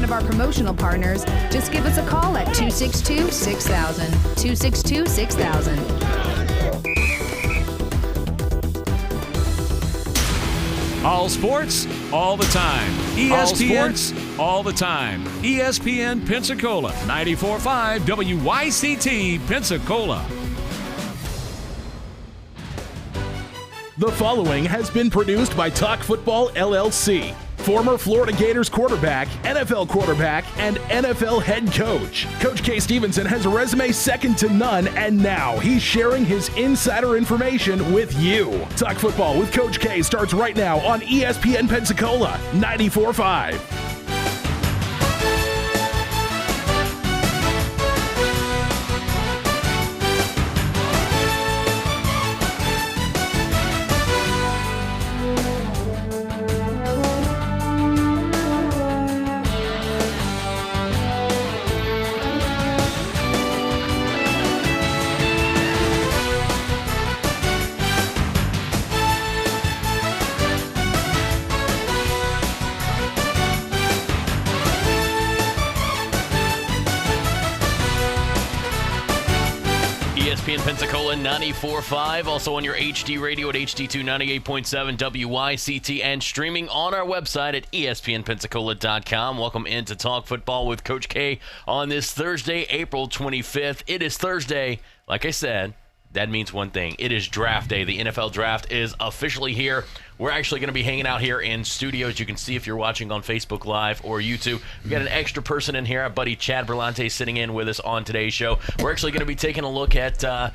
of our promotional partners, just give us a call at 262-6000. 262-6000. All sports, all the time. ESPN, all the time. ESPN Pensacola, 94.5 WYCT Pensacola. The following has been produced by Talk Football LLC. Former Florida Gators quarterback, NFL quarterback, and NFL head coach. Coach K. Stevenson has a resume second to none, and now he's sharing his insider information with you. Talk Football with Coach K starts right now on ESPN Pensacola 94.5. ESPN Pensacola 94.5, also on your HD radio at HD2 98.7 WYCT, and streaming on our website at ESPNpensacola.com. Welcome into Talk Football with Coach K on this Thursday, April 25th. It is Thursday, like I said. That means one thing. It is draft day. The NFL draft is officially here. We're actually going to be hanging out here in studios. You can see if you're watching on Facebook Live or YouTube. We've got an extra person in here. Our buddy Chad Berlante sitting in with us on today's show. We're actually going to be taking a look at a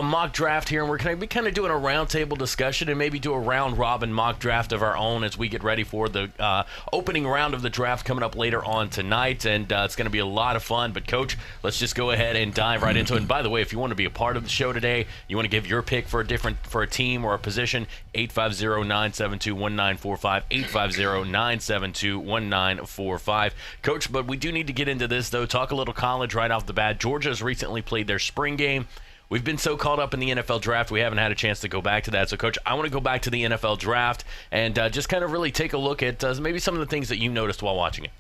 mock draft here, and we're going to be kind of doing a roundtable discussion and maybe do a round-robin mock draft of our own as we get ready for the opening round of the draft coming up later on tonight, and it's going to be a lot of fun. But, Coach, let's just go ahead and dive right into it. And, by the way, if you want to be a part of the show today, you want to give your pick for a team or a position, 850-972-1945, 850-972-1945. Coach, but we do need to get into this, though. Talk a little college right off the bat. Georgia's recently played their spring game. We've been so caught up in the NFL draft, we haven't had a chance to go back to that. So, Coach, I want to go back to the NFL draft and just kind of really take a look at maybe some of the things that you noticed while watching it.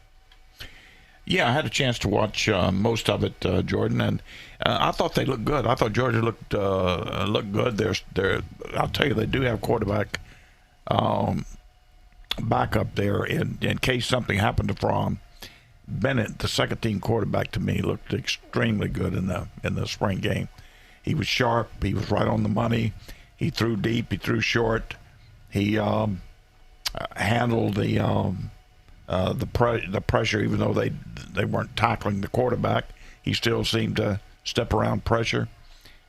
Yeah, I had a chance to watch most of it, Jordan, and I thought they looked good. I thought Georgia looked good. I'll tell you, they do have quarterback backup there in case something happened to Fromm. Bennett, the second-team quarterback, to me looked extremely good in the spring game. He was sharp. He was right on the money. He threw deep. He threw short. He handled the pressure, even though they weren't tackling the quarterback. He still seemed to step around pressure.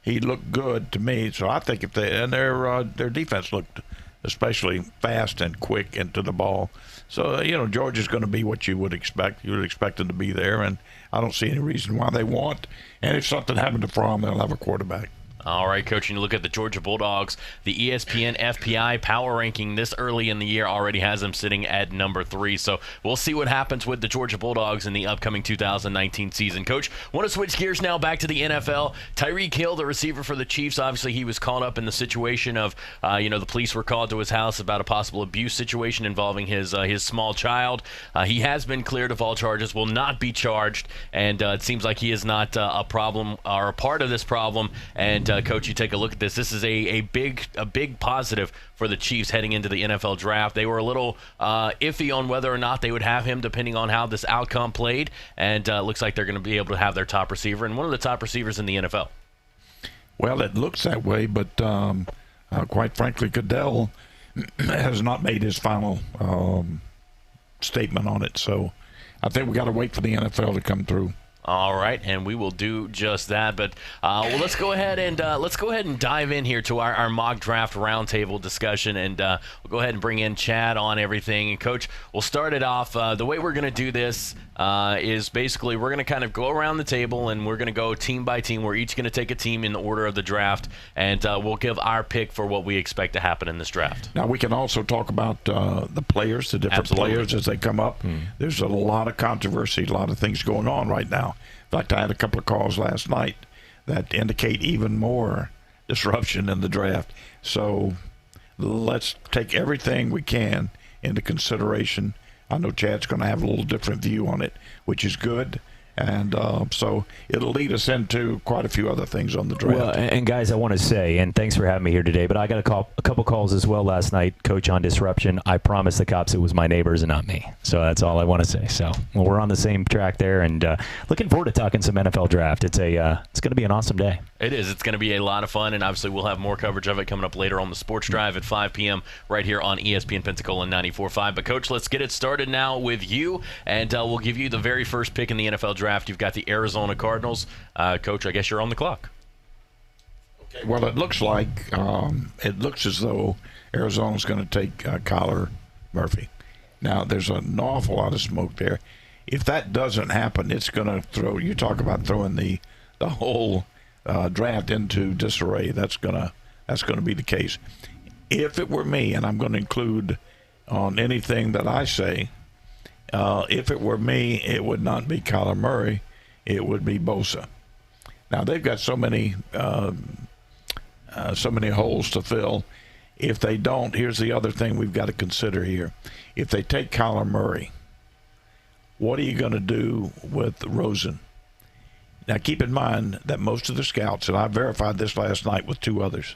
He looked good to me. So I think their defense looked especially fast and quick into the ball. So, Georgia's going to be what you would expect. You would expect them to be there, and I don't see any reason why they won't. And if something happened to Fromm, they'll have a quarterback. All right, Coach, and you look at the Georgia Bulldogs, the ESPN FPI power ranking this early in the year already has them sitting at number 3. So we'll see what happens with the Georgia Bulldogs in the upcoming 2019 season. Coach, want to switch gears now back to the NFL. Tyreek Hill, the receiver for the Chiefs, obviously he was caught up in the situation of, the police were called to his house about a possible abuse situation involving his small child. He has been cleared of all charges, will not be charged, and it seems like he is not a problem or a part of this problem. And Coach, you take a look at this. This is a big positive for the Chiefs heading into the NFL draft. They were a little iffy on whether or not they would have him, depending on how this outcome played. And it looks like they're going to be able to have their top receiver and one of the top receivers in the NFL. Well, it looks that way, but quite frankly, Goodell has not made his final statement on it. So I think we got to wait for the NFL to come through. All right, and we will do just that. But let's go ahead and dive in here to our mock draft roundtable discussion, and we'll go ahead and bring in Chad on everything. And Coach, we'll start it off. The way we're going to do this is basically we're going to kind of go around the table, and we're going to go team by team. We're each going to take a team in the order of the draft, and we'll give our pick for what we expect to happen in this draft. Now, we can also talk about the players, the different players as they come up. There's a lot of controversy, a lot of things going on right now. In fact, I had a couple of calls last night that indicate even more disruption in the draft. So let's take everything we can into consideration I know Chad's going to have a little different view on it, which is good. And so it'll lead us into quite a few other things on the draft. Well, and guys, I want to say, and thanks for having me here today, but I got a couple calls as well last night, Coach, on disruption. I promised the cops it was my neighbors and not me. So that's all I want to say. So we're on the same track there, and looking forward to talking some NFL draft. It's going to be an awesome day. It is. It's going to be a lot of fun, and obviously we'll have more coverage of it coming up later on the Sports Drive at 5 p.m. right here on ESPN Pensacola 94.5. But, Coach, let's get it started now with you, and we'll give you the very first pick in the NFL draft. You've got the Arizona Cardinals. Coach, I guess you're on the clock. Okay. Well, it looks as though Arizona's going to take Kyler Murphy. Now, there's an awful lot of smoke there. If that doesn't happen, it's going to throw – you talk about throwing the whole draft into disarray. That's gonna be the case. If it were me, and I'm going to include on anything that I say, if it were me, it would not be Kyler Murray. It would be Bosa. Now they've got so many holes to fill. If they don't, here's the other thing we've got to consider here. If they take Kyler Murray, what are you going to do with Rosen? Now, keep in mind that most of the scouts, and I verified this last night with 2 others,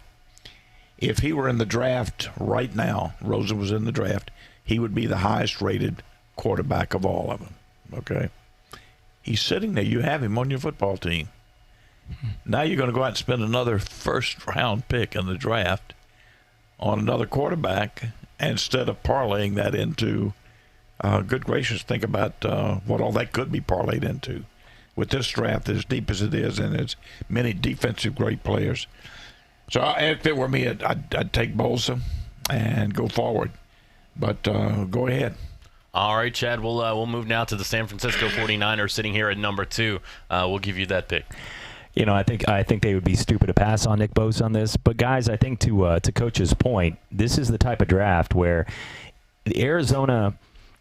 if he were in the draft right now, Rosen was in the draft, he would be the highest-rated quarterback of all of them, okay? He's sitting there. You have him on your football team. Now you're going to go out and spend another first-round pick in the draft on another quarterback instead of parlaying that into, good gracious, think about what all that could be parlayed into. With this draft as deep as it is, and as many defensive great players. So if it were me, I'd take Bosa and go forward. But go ahead. All right, Chad, we'll move now to the San Francisco 49ers sitting here at number 2. We'll give you that pick. You know, I think they would be stupid to pass on Nick Bosa on this. But, guys, I think to Coach's point, this is the type of draft where Arizona,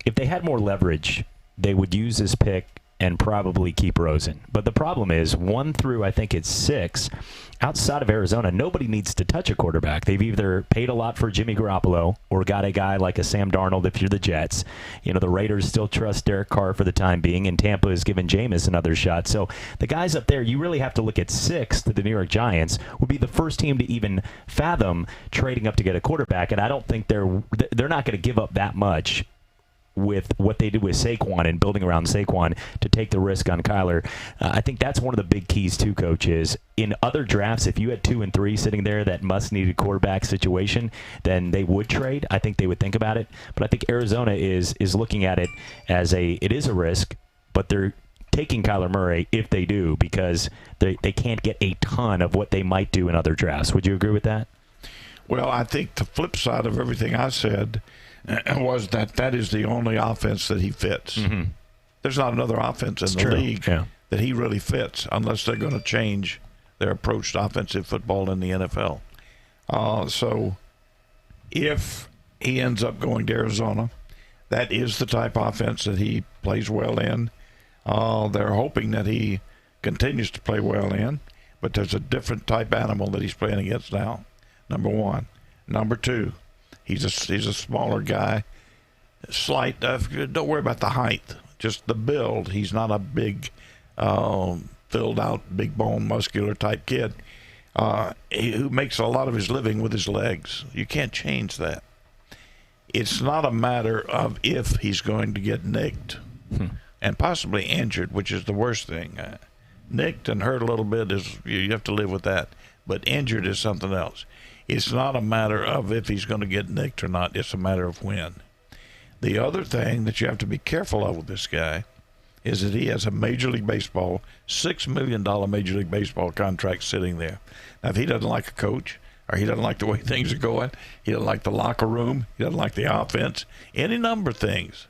if they had more leverage, they would use this pick and probably keep Rosen. But the problem is 1 through, I think it's 6, outside of Arizona, nobody needs to touch a quarterback. They've either paid a lot for Jimmy Garoppolo or got a guy like a Sam Darnold if you're the Jets. You know, the Raiders still trust Derek Carr for the time being, and Tampa has given Jameis another shot. So the guys up there, you really have to look at 6, the New York Giants, would be the first team to even fathom trading up to get a quarterback, and I don't think they're not going to give up that much with what they did with Saquon and building around Saquon to take the risk on Kyler. I think that's one of the big keys too, Coach, is in other drafts, if you had 2 and 3 sitting there that must-needed quarterback situation, then they would trade. I think they would think about it. But I think Arizona is looking at it as it is a risk, but they're taking Kyler Murray if they do, because they can't get a ton of what they might do in other drafts. Would you agree with that? Well, I think the flip side of everything I said was that is the only offense that he fits. Mm-hmm. There's not another offense in the league that he really fits unless they're going to change their approach to offensive football in the NFL. So if he ends up going to Arizona, that is the type of offense that he plays well in. They're hoping that he continues to play well in, but there's a different type animal that he's playing against now, number 1. Number 2, he's a smaller guy, slight. Don't worry about the height, just the build. He's not a big, filled out, big bone, muscular type kid who makes a lot of his living with his legs. You can't change that. It's not a matter of if he's going to get nicked and possibly injured, which is the worst thing. Nicked and hurt a little bit you have to live with that, but injured is something else. It's not a matter of if he's going to get nicked or not. It's a matter of when. The other thing that you have to be careful of with this guy is that he has a Major League Baseball, $6 million Major League Baseball contract sitting there. Now, if he doesn't like a coach, or he doesn't like the way things are going, he doesn't like the locker room, he doesn't like the offense, any number of things,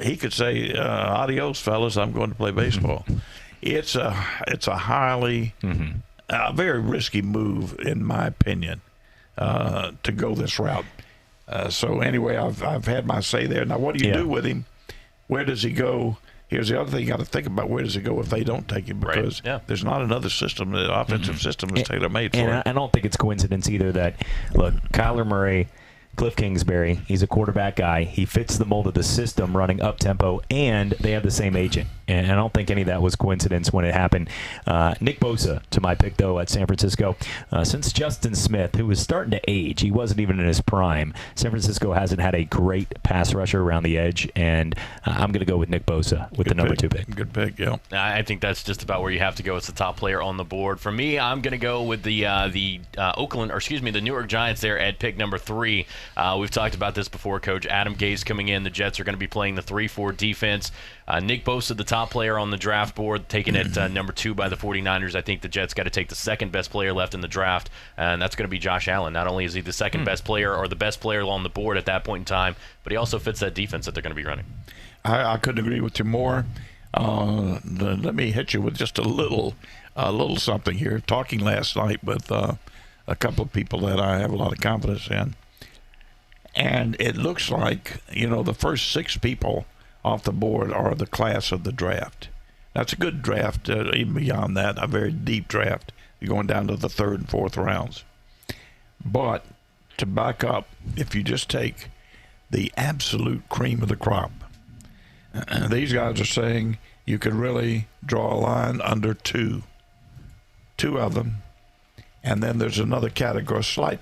he could say, adios, fellas, I'm going to play baseball. It's a highly... A very risky move, in my opinion, to go this route. So anyway, I've had my say there. Now, what do you do with him? Where does he go? Here's the other thing you got to think about: where does he go if they don't take him? Because there's not another system. The offensive system is tailor-made for him. I don't think it's coincidence either that, look, Kyler Murray Cliff Kingsbury. He's a quarterback guy. He fits the mold of the system running up-tempo, and they have the same agent. And I don't think any of that was coincidence when it happened. Nick Bosa, to my pick, though, at San Francisco. Since Justin Smith, who was starting to age, he wasn't even in his prime, San Francisco hasn't had a great pass rusher around the edge, and I'm going to go with Nick Bosa with the number 2 pick. Good pick, yeah. I think that's just about where you have to go. It's the top player on the board. For me, I'm going to go with the New York Giants there at pick number 3. We've talked about this before, Coach. Adam Gase coming in. The Jets are going to be playing the 3-4 defense. Nick Bosa, the top player on the draft board, taken at number 2 by the 49ers. I think the Jets got to take the second best player left in the draft, and that's going to be Josh Allen. Not only is he the second best player or the best player on the board at that point in time, but he also fits that defense that they're going to be running. I couldn't agree with you more. Let me hit you with just a little something here. Talking last night with a couple of people that I have a lot of confidence in, and it looks like the first 6 people off the board are the class of the draft. That's a good draft. Even beyond that, a very deep draft. You're going down to the 3rd and 4th rounds. But to back up, if you just take the absolute cream of the crop, these guys are saying you could really draw a line under 2 of them, and then there's another category, slight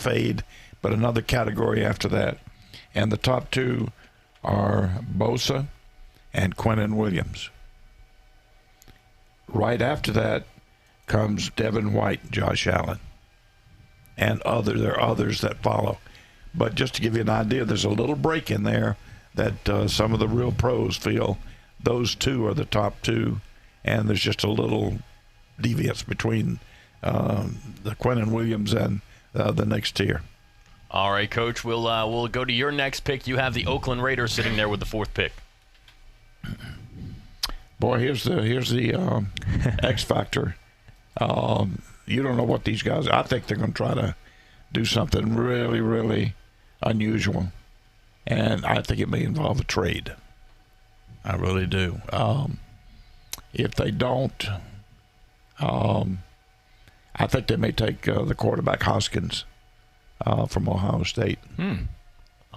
fade, but another category after that. And the top 2 are Bosa and Quinnen Williams. Right after that comes Devin White, Josh Allen, and there are others that follow. But just to give you an idea, there's a little break in there that some of the real pros feel those 2 are the top 2, and there's just a little deviance between the Quinnen Williams and the next tier. All right, Coach, we'll go to your next pick. You have the Oakland Raiders sitting there with the 4th pick. Boy, here's the X factor. You don't know what these guys. I think they're going to try to do something really, really unusual, and I think it may involve a trade. I really do. If they don't, I think they may take the quarterback Hoskins from Ohio State.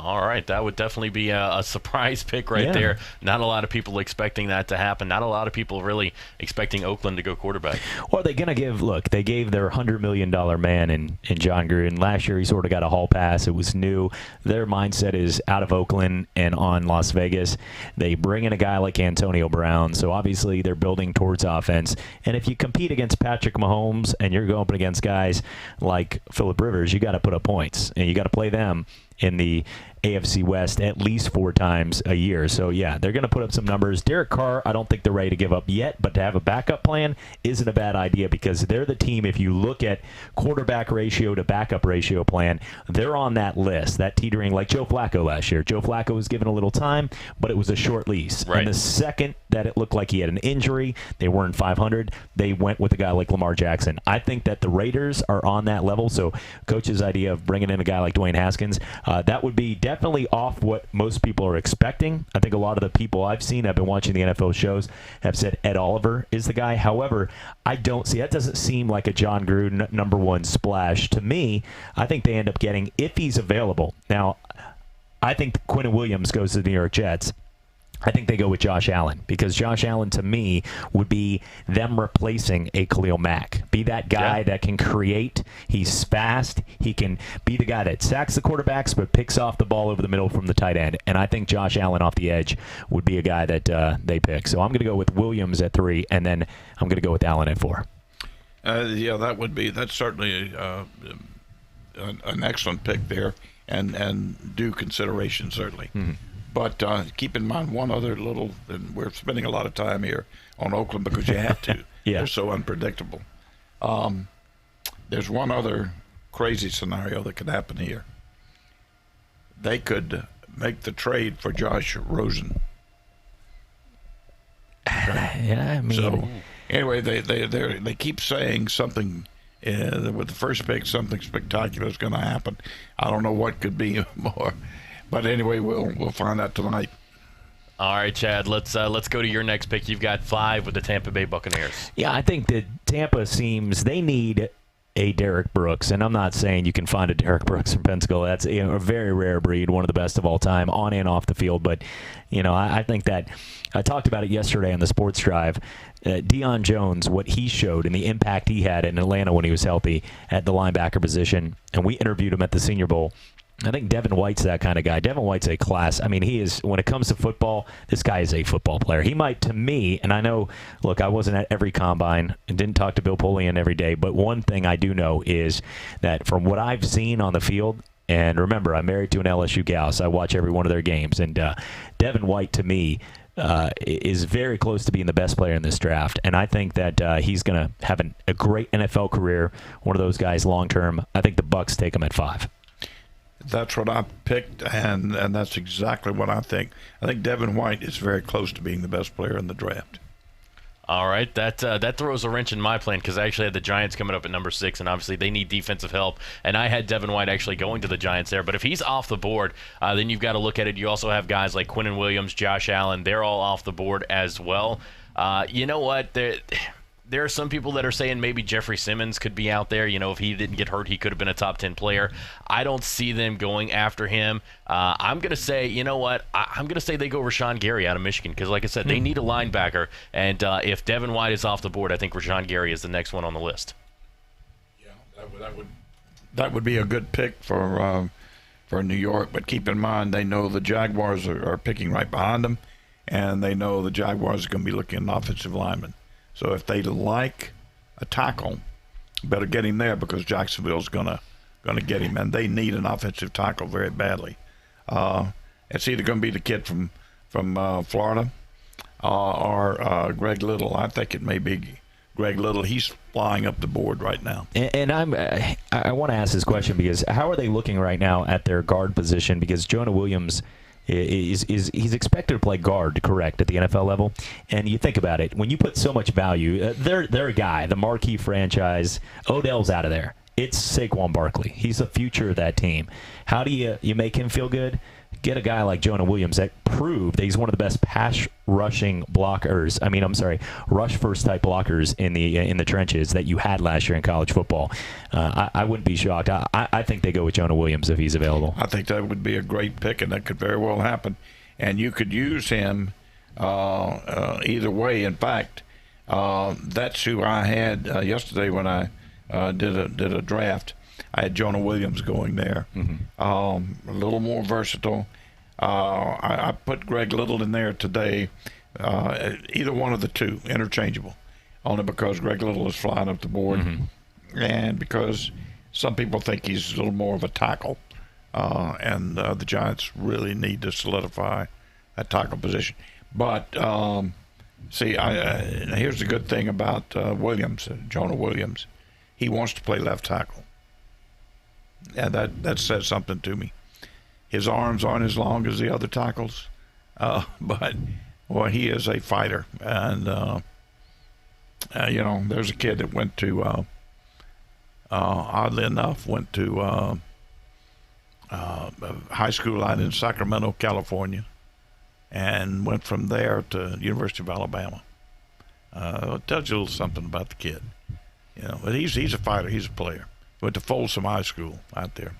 All right, that would definitely be a surprise pick right there. Not a lot of people expecting that to happen. Not a lot of people really expecting Oakland to go quarterback. Well, they're going to they gave their $100 million man in John Gruden. Last year, he sort of got a hall pass. It was new. Their mindset is out of Oakland and on Las Vegas. They bring in a guy like Antonio Brown, so obviously they're building towards offense. And if you compete against Patrick Mahomes and you're going up against guys like Phillip Rivers, you got to put up points, and you got to play them in the AFC West at least 4 times a year. So, yeah, they're going to put up some numbers. Derek Carr, I don't think they're ready to give up yet, but to have a backup plan isn't a bad idea because they're the team, if you look at quarterback ratio to backup ratio plan, they're on that list, that teetering like Joe Flacco last year. Joe Flacco was given a little time, but it was a short lease. Right. And the second that it looked like he had an injury, they weren't 500, they went with a guy like Lamar Jackson. I think that the Raiders are on that level, so Coach's idea of bringing in a guy like Dwayne Haskins, that would be definitely off what most people are expecting. I think a lot of the people I've seen, I've been watching the NFL shows, have said Ed Oliver is the guy. However, I don't see, that doesn't seem like a John Gruden number 1 splash to me. I think they end up getting, if he's available. Now, I think Quinnen Williams goes to the New York Jets. I think they go with Josh Allen because Josh Allen, to me, would be them replacing a Khalil Mack. Be that guy that can create. He's fast. He can be the guy that sacks the quarterbacks but picks off the ball over the middle from the tight end. And I think Josh Allen off the edge would be a guy that they pick. So I'm going to go with Williams at 3, and then I'm going to go with Allen at 4. That's certainly an excellent pick there and due consideration, certainly. Mm-hmm. But keep in mind one other little, and we're spending a lot of time here on Oakland because you have to. They're so unpredictable. There's one other crazy scenario that could happen here. They could make the trade for Josh Rosen. Okay? Yeah, I mean. So anyway, they keep saying something. With the first pick, something spectacular is going to happen. I don't know what could be more. But anyway, we'll find out tonight. All right, Chad, let's go to your next pick. You've got 5 with the Tampa Bay Buccaneers. Yeah, I think that Tampa seems they need a Derek Brooks, and I'm not saying you can find a Derek Brooks from Pensacola. That's a very rare breed, one of the best of all time, on and off the field. But, I think that I talked about it yesterday on the Sports Drive. Deion Jones, what he showed and the impact he had in Atlanta when he was healthy at the linebacker position, and we interviewed him at the Senior Bowl. I think Devin White's that kind of guy. Devin White's a class. I mean, he is, when it comes to football, this guy is a football player. He might, to me, and I know, look, I wasn't at every combine and didn't talk to Bill Polian every day, but one thing I do know is that from what I've seen on the field, and remember, I'm married to an LSU gal, so I watch every one of their games, and Devin White, to me, is very close to being the best player in this draft, and I think that he's going to have a great NFL career, one of those guys long-term. I think the Bucs take him at 5. That's what I picked, and that's exactly what I think. I think Devin White is very close to being the best player in the draft. All right, that throws a wrench in my plan because I actually had the Giants coming up at number 6, and obviously they need defensive help, and I had Devin White actually going to the Giants there. But if he's off the board, then you've got to look at it. You also have guys like Quinnen Williams, Josh Allen. They're all off the board as well. You know what? There are some people that are saying maybe Jeffrey Simmons could be out there. If he didn't get hurt, he could have been a top 10 player. I don't see them going after him. I'm going to say, you know what? I'm going to say they go Rashawn Gary out of Michigan because, like I said, they need a linebacker. And if Devin White is off the board, I think Rashawn Gary is the next one on the list. Yeah, that would be a good pick for New York. But keep in mind, they know the Jaguars are picking right behind them, and they know the Jaguars are going to be looking at an offensive lineman. So if they like a tackle, better get him there because Jacksonville's gonna get him, and they need an offensive tackle very badly. It's either going to be the kid from Florida or Greg Little. I think it may be Greg Little. He's flying up the board right now. And I want to ask this question because how are they looking right now at their guard position? Because Jonah Williams he's expected to play guard, correct, at the NFL level. And you think about it, when you put so much value, their guy, the marquee franchise, Odell's out of there. It's Saquon Barkley. He's the future of that team. How do you make him feel good? Get a guy like Jonah Williams that proved that he's one of the best pass rushing blockers. Rush first type blockers in the trenches that you had last year in college football. I wouldn't be shocked. I think they go with Jonah Williams if he's available. I think that would be a great pick, and that could very well happen. And you could use him either way. In fact, that's who I had yesterday when I did a draft. I had Jonah Williams going there. A little more versatile. I put Greg Little in there today. Either one of the two, interchangeable. Only because Greg Little is flying up the board. And because some people think he's a little more of a tackle. And the Giants really need to solidify that tackle position. But, here's the good thing about Jonah Williams. He wants to play left tackle. Yeah, that says something to me. His arms aren't as long as the other tackles, but he is a fighter. And there's a kid that went to, oddly enough, high school out in Sacramento, California, and went from there to University of Alabama. It tells you a little something about the kid, But he's a fighter. He's a player. Went to Folsom High School out there.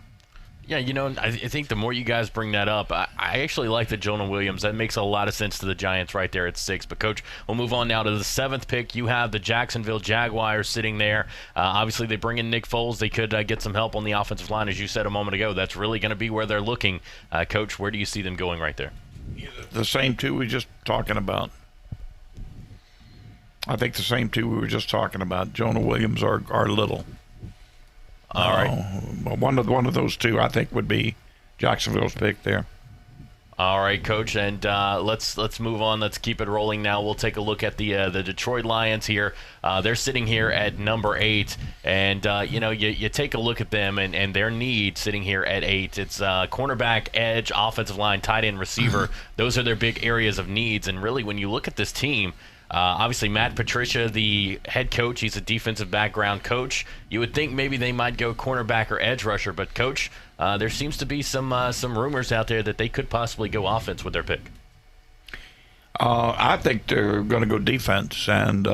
Yeah, I think the more you guys bring that up, I actually like the Jonah Williams. That makes a lot of sense to the Giants right there at 6. But, Coach, we'll move on now to the 7th pick. You have the Jacksonville Jaguars sitting there. Obviously, they bring in Nick Foles. They could get some help on the offensive line, as you said a moment ago. That's really going to be where they're looking. Coach, where do you see them going right there? The same two we were just talking about. I think the same two we were just talking about. Jonah Williams or Little. All right. One of those two, I think, would be Jacksonville's pick there. All right, Coach, and let's move on. Let's keep it rolling now. We'll take a look at the Detroit Lions here. They're sitting here at number 8, and you take a look at them and their need sitting here at 8. It's cornerback, edge, offensive line, tight end, receiver. Those are their big areas of needs, and really when you look at this team, obviously, Matt Patricia, the head coach, he's a defensive background coach. You would think maybe they might go cornerback or edge rusher, but, Coach, there seems to be some rumors out there that they could possibly go offense with their pick. I think they're going to go defense, and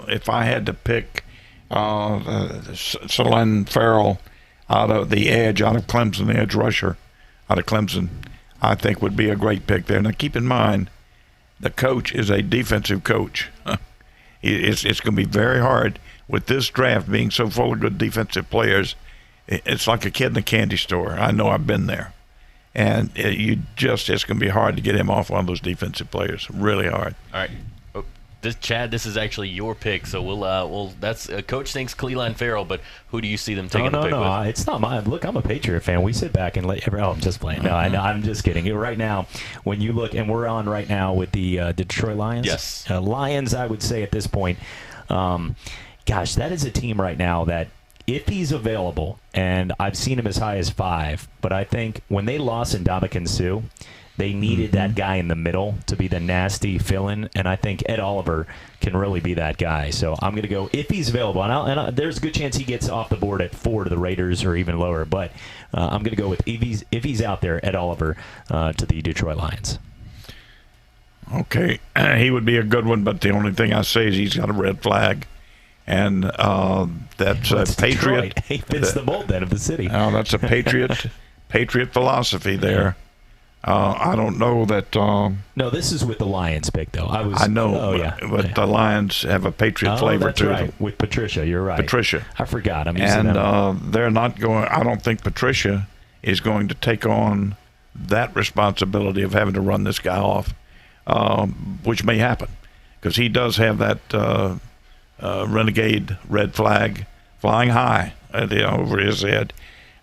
if I had to pick Solon Farrell out of Clemson, the edge rusher out of Clemson, I think would be a great pick there. Now, keep in mind, the coach is a defensive coach. It's going to be very hard with this draft being so full of good defensive players. It's like a kid in a candy store. I know, I've been there. And it's going to be hard to get him off one of those defensive players. Really hard. All right. Chad, this is actually your pick, so we'll. That's Coach thinks Cleland Farrell, but who do you see them taking the pick with? No, it's not mine. Look, I'm a Patriot fan. We sit back and I'm just playing. No, I'm just kidding. Right now, when you look, and we're on right now with the Detroit Lions. Yes, Lions. I would say at this point, gosh, that is a team right now that, if he's available, and I've seen him as high as 5, but I think when they lost Ndamukong Suh, they needed that guy in the middle to be the nasty fill-in, and I think Ed Oliver can really be that guy. So I'm going to go, if he's available, and there's a good chance he gets off the board at 4 to the Raiders or even lower, but I'm going to go with, if he's out there, Ed Oliver to the Detroit Lions. Okay, he would be a good one, but the only thing I say is he's got a red flag, and that's a Patriot. He fits the mold then of the city. That's a Patriot philosophy there. I don't know that. No, this is with the Lions pick, though. I know, but the Lions have a Patriot flavor to right. them. With Patricia, you're right. Patricia, I forgot. I'm using them. They're not going. I don't think Patricia is going to take on that responsibility of having to run this guy off, which may happen, because he does have that renegade red flag flying high over his head.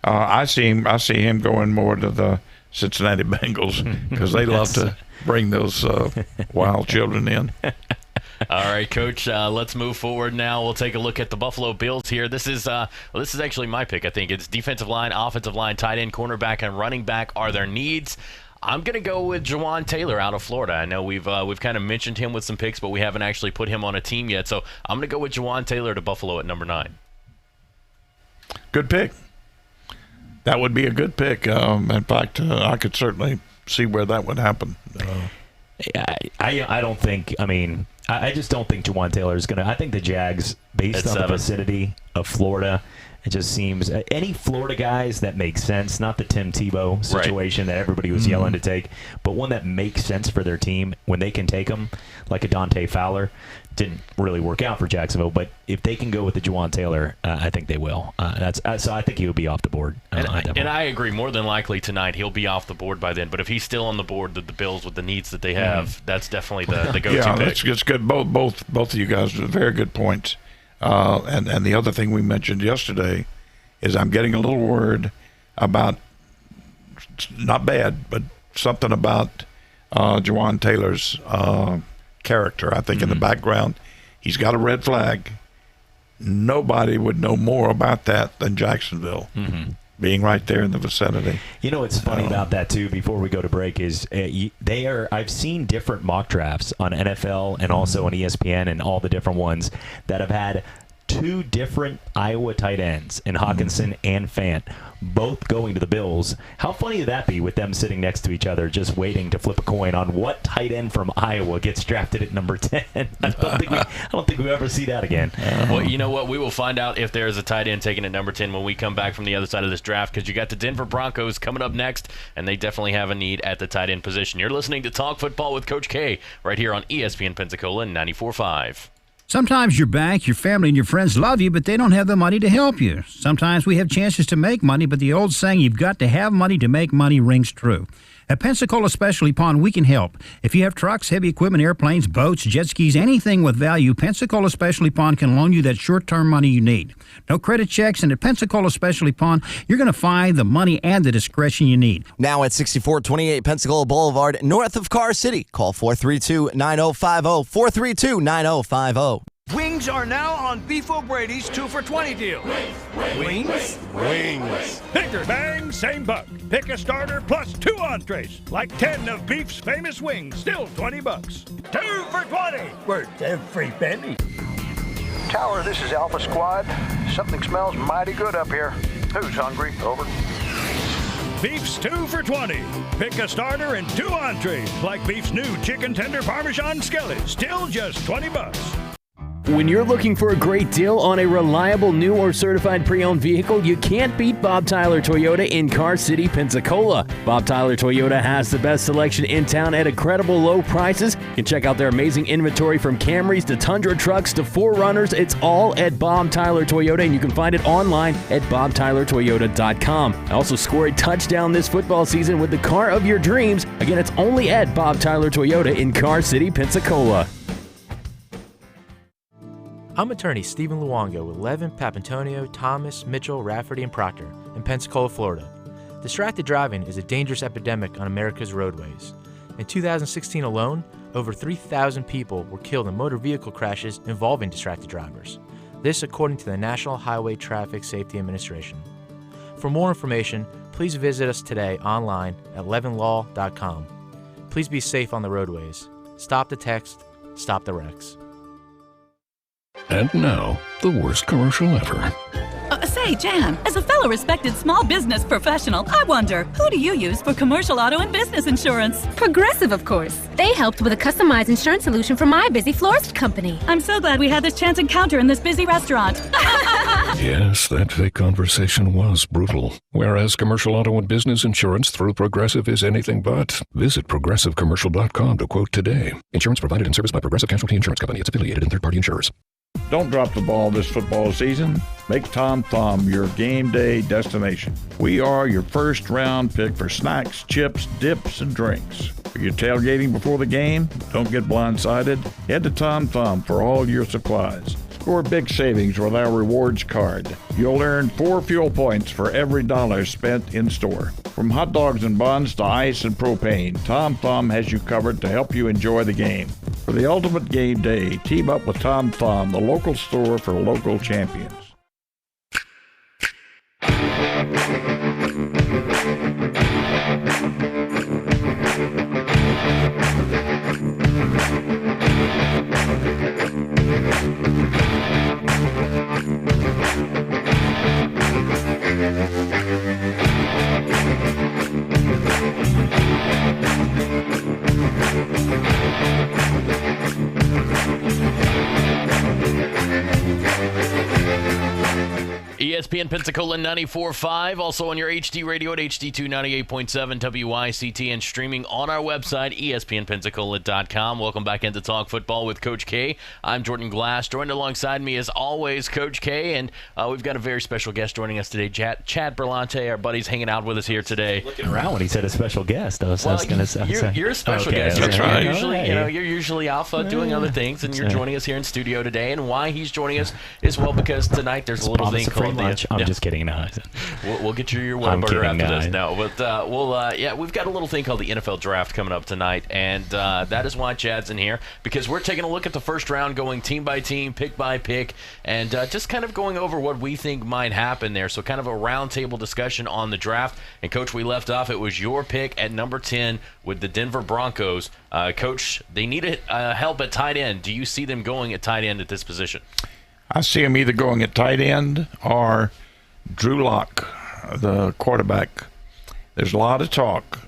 I see him going more to the Cincinnati Bengals, because they love to bring those wild children in. All right, Coach, let's move forward now. We'll take a look at the Buffalo Bills here. This is actually my pick, I think. It's defensive line, offensive line, tight end, cornerback, and running back are their needs. I'm going to go with Jawan Taylor out of Florida. I know we've kind of mentioned him with some picks, but we haven't actually put him on a team yet. So I'm going to go with Jawan Taylor to Buffalo at number 9. Good pick. That would be a good pick. In fact, I could certainly see where that would happen. I don't think. I mean, I just don't think Jawan Taylor is going to. I think the Jags, based on the vicinity of Florida, it just seems any Florida guys that make sense. Not the Tim Tebow situation that everybody was yelling to take, but one that makes sense for their team when they can take them, like a Dante Fowler. Didn't really work out for Jacksonville, but if they can go with the Jawan Taylor, I think they will. So I think he would be off the board. And I agree. More than likely tonight he'll be off the board by then. But if he's still on the board, the Bills with the needs that they have, that's definitely the go-to pick. It's good. Both of you guys are very good points. And the other thing we mentioned yesterday is I'm getting a little word about, not bad, but something about Jawan Taylor's character. I think in the background, he's got a red flag. Nobody would know more about that than Jacksonville, being right there in the vicinity. You know what's funny about that too? Before we go to break, is I've seen different mock drafts on NFL and also on ESPN and all the different ones that have had 2 different Iowa tight ends in Hawkinson and Fant, both going to the Bills. How funny would that be with them sitting next to each other, just waiting to flip a coin on what tight end from Iowa gets drafted at number 10? I don't think we'll ever see that again. Well, you know what? We will find out if there's a tight end taken at number 10 when we come back from the other side of this draft, because you got the Denver Broncos coming up next, and they definitely have a need at the tight end position. You're listening to Talk Football with Coach K right here on ESPN Pensacola 94.5. Sometimes your bank, your family, and your friends love you, but they don't have the money to help you. Sometimes we have chances to make money, but the old saying, you've got to have money to make money, rings true. At Pensacola Specialty Pond, we can help. If you have trucks, heavy equipment, airplanes, boats, jet skis, anything with value, Pensacola Specialty Pond can loan you that short-term money you need. No credit checks, and at Pensacola Specialty Pond, you're going to find the money and the discretion you need. Now at 6428 Pensacola Boulevard, north of Car City. Call 432-9050, 432-9050. Wings are now on Beef O'Brady's 2 for $20 deal. Wings? Wings. Bigger bang, same buck. Pick a starter plus 2 entrees. Like 10 of Beef's famous wings, still $20. 2 for $20. Worth every penny. Tower, this is Alpha Squad. Something smells mighty good up here. Who's hungry? Over. Beef's 2 for $20. Pick a starter and 2 entrees. Like Beef's new chicken tender Parmesan skillet, still just $20. When you're looking for a great deal on a reliable new or certified pre-owned vehicle, you can't beat Bob Tyler Toyota in Car City, Pensacola. Bob Tyler Toyota has the best selection in town at incredible low prices. You can check out their amazing inventory from Camrys to Tundra trucks to 4Runners. It's all at Bob Tyler Toyota, and you can find it online at bobtylertoyota.com. Also score a touchdown this football season with the car of your dreams. Again, it's only at Bob Tyler Toyota in Car City, Pensacola. I'm attorney Stephen Luongo with Levin, Papantonio, Thomas, Mitchell, Rafferty, and Proctor in Pensacola, Florida. Distracted driving is a dangerous epidemic on America's roadways. In 2016 alone, over 3,000 people were killed in motor vehicle crashes involving distracted drivers. This according to the National Highway Traffic Safety Administration. For more information, please visit us today online at levinlaw.com. Please be safe on the roadways. Stop the text, stop the wrecks. And now, the worst commercial ever. Say, Jan, as a fellow respected small business professional, I wonder, who do you use for commercial auto and business insurance? Progressive, of course. They helped with a customized insurance solution for my busy florist company. I'm so glad we had this chance encounter in this busy restaurant. Yes, that fake conversation was brutal. Whereas commercial auto and business insurance through Progressive is anything but. Visit progressivecommercial.com to quote today. Insurance provided and serviced by Progressive Casualty Insurance Company. It's affiliated and third-party insurers. Don't drop the ball this football season. Make Tom Thumb your game day destination. We are your first round pick for snacks, chips, dips, and drinks. Are you tailgating before the game? Don't get blindsided. Head to Tom Thumb for all your supplies. Score big savings with our rewards card. You'll earn 4 fuel points for every $1 spent in store. From hot dogs and buns to ice and propane, Tom Thumb has you covered to help you enjoy the game. For the ultimate game day, team up with Tom Thumb, the local store for local champions. ESPN Pensacola 94.5, also on your HD radio at HD2 98.7 WYCT, and streaming on our website, ESPNpensacola.com. Welcome back into Talk Football with Coach K. I'm Jordan Glass, joined alongside me as always, Coach K, and we've got a very special guest joining us today, Chad Berlante. Our buddy's hanging out with us here today. Looking around when he said a special guest. I was going to say. You're a special guest. That's right. You're usually off doing other things, and you're joining us here in studio today. And why he's joining us is, well, because tonight there's a little thing called lunch. I'm just kidding. No, we'll get you your Whataburger after this. No, but we've got a little thing called the NFL Draft coming up tonight, and that is why Chad's in here, because we're taking a look at the first round, going team by team, pick by pick, and just kind of going over what we think might happen there. So kind of a roundtable discussion on the draft. And Coach, we left off. It was your pick at number 10 with the Denver Broncos. Coach, they needed help at tight end. Do you see them going at tight end at this position? I see him either going at tight end or Drew Lock, the quarterback. There's a lot of talk.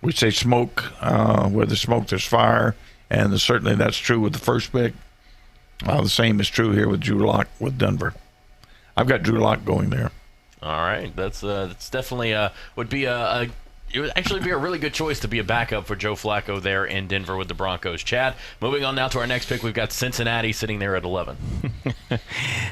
We say smoke. Where there's smoke, there's fire. And certainly that's true with the first pick. The same is true here with Drew Lock with Denver. I've got Drew Lock going there. All right. That's definitely would be it would actually be a really good choice to be a backup for Joe Flacco there in Denver with the Broncos. Chad, moving on now to our next pick, we've got Cincinnati sitting there at 11.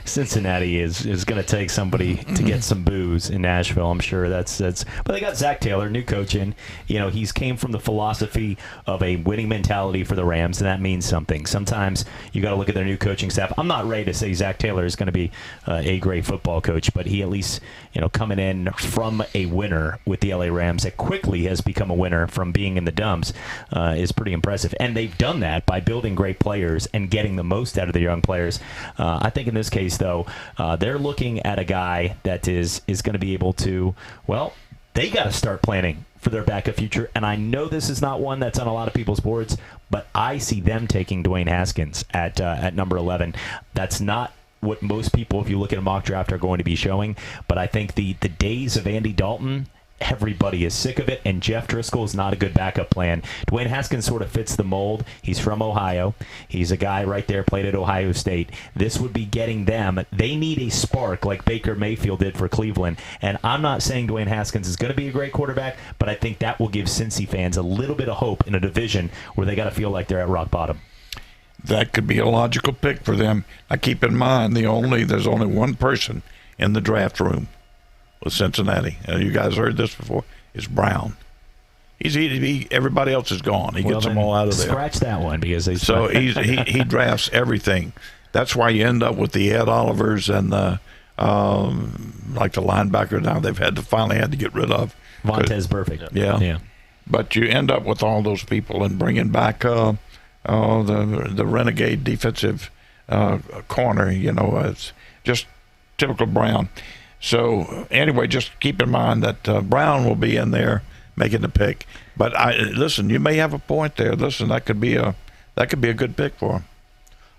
Cincinnati is going to take somebody to get some booze in Nashville. I'm sure that's. But they got Zach Taylor, new coach in. He's came from the philosophy of a winning mentality for the Rams, and that means something. Sometimes you got to look at their new coaching staff. I'm not ready to say Zach Taylor is going to be a great football coach, but he at least coming in from a winner with the LA Rams that quickly has become a winner from being in the dumps is pretty impressive. And they've done that by building great players and getting the most out of their young players. I think in this case, though, they're looking at a guy that is going to be able to, well, they got to start planning for their backup future. And I know this is not one that's on a lot of people's boards, but I see them taking Dwayne Haskins at number 11. That's not what most people, if you look at a mock draft, are going to be showing. But I think the days of Andy Dalton everybody is sick of it, and Jeff Driscoll is not a good backup plan. Dwayne Haskins sort of fits the mold. He's from Ohio. He's a guy right there, played at Ohio State. This would be getting them. They need a spark like Baker Mayfield did for Cleveland, and I'm not saying Dwayne Haskins is going to be a great quarterback, but I think that will give Cincy fans a little bit of hope in a division where they got to feel like they're at rock bottom. That could be a logical pick for them. Now, keep in mind, there's only one person in the draft room with Cincinnati. You guys heard this before. Is Brown. Everybody else is gone. He gets them all out of there. Scratch that one because he drafts everything. That's why you end up with the Ed Olivers and the like the linebacker now they've finally had to get rid of. Vontez Burfict. Yeah. But you end up with all those people and bringing back the renegade defensive corner. It's just typical Brown. So anyway, just keep in mind that Brown will be in there making the pick. But listen, you may have a point there. Listen, that could be a good pick for him.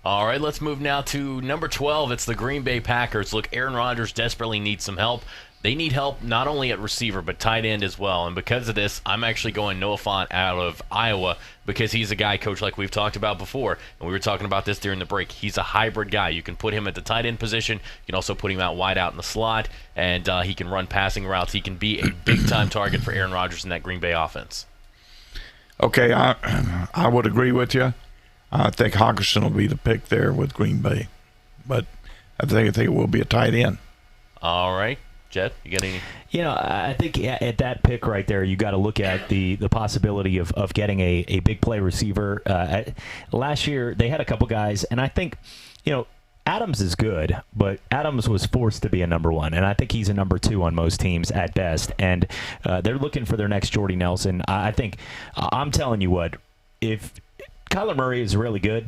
All right, let's move now to number 12. It's the Green Bay Packers. Look, Aaron Rodgers desperately needs some help. They need help not only at receiver but tight end as well. And because of this, I'm actually going Noah Fant out of Iowa because he's a guy, Coach, like we've talked about before. And we were talking about this during the break. He's a hybrid guy. You can put him at the tight end position. You can also put him out wide out in the slot. And he can run passing routes. He can be a big-time target for Aaron Rodgers in that Green Bay offense. Okay, I would agree with you. I think Hockenson will be the pick there with Green Bay. But I think it will be a tight end. All right. Jed, you got any? I think at that pick right there, you got to look at the possibility of getting a big play receiver. Last year, they had a couple guys, and I think, Adams is good, but Adams was forced to be a number one, and I think he's a number two on most teams at best. And they're looking for their next Jordy Nelson. I think, I'm telling you what, if Kyler Murray is really good,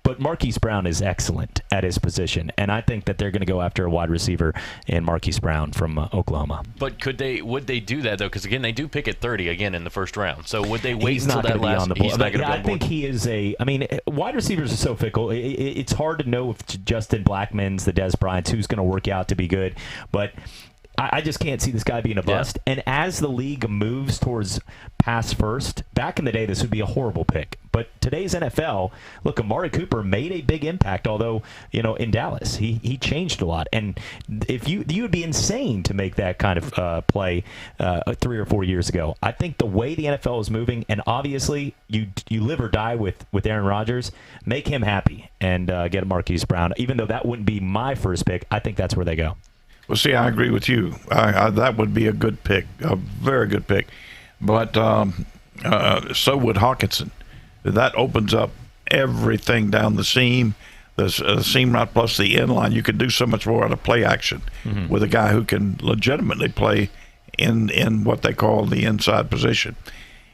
but Marquise Brown is excellent at his position, and I think that they're going to go after a wide receiver in Marquise Brown from Oklahoma. But would they do that though? Because again, they do pick at 30 again in the first round. So would they wait He's until not that going to be last? on the board. He's not going to be on I think he is wide receivers are so fickle. It's hard to know if Justin Blackmon's, the Des Bryant's, who's going to work out to be good, but I just can't see this guy being a bust. Yeah. And as the league moves towards pass first, back in the day, this would be a horrible pick. But today's NFL, look, Amari Cooper made a big impact, although, in Dallas, he changed a lot. And if you would be insane to make that kind of play 3 or 4 years ago. I think the way the NFL is moving, and obviously you live or die with Aaron Rodgers, make him happy and get Marquise Brown. Even though that wouldn't be my first pick, I think that's where they go. Well, see, I agree with you. That would be a good pick, a very good pick. But so would Hockenson. That opens up everything down the seam, the seam route plus the inline. You could do so much more out of play action with a guy who can legitimately play in what they call the inside position.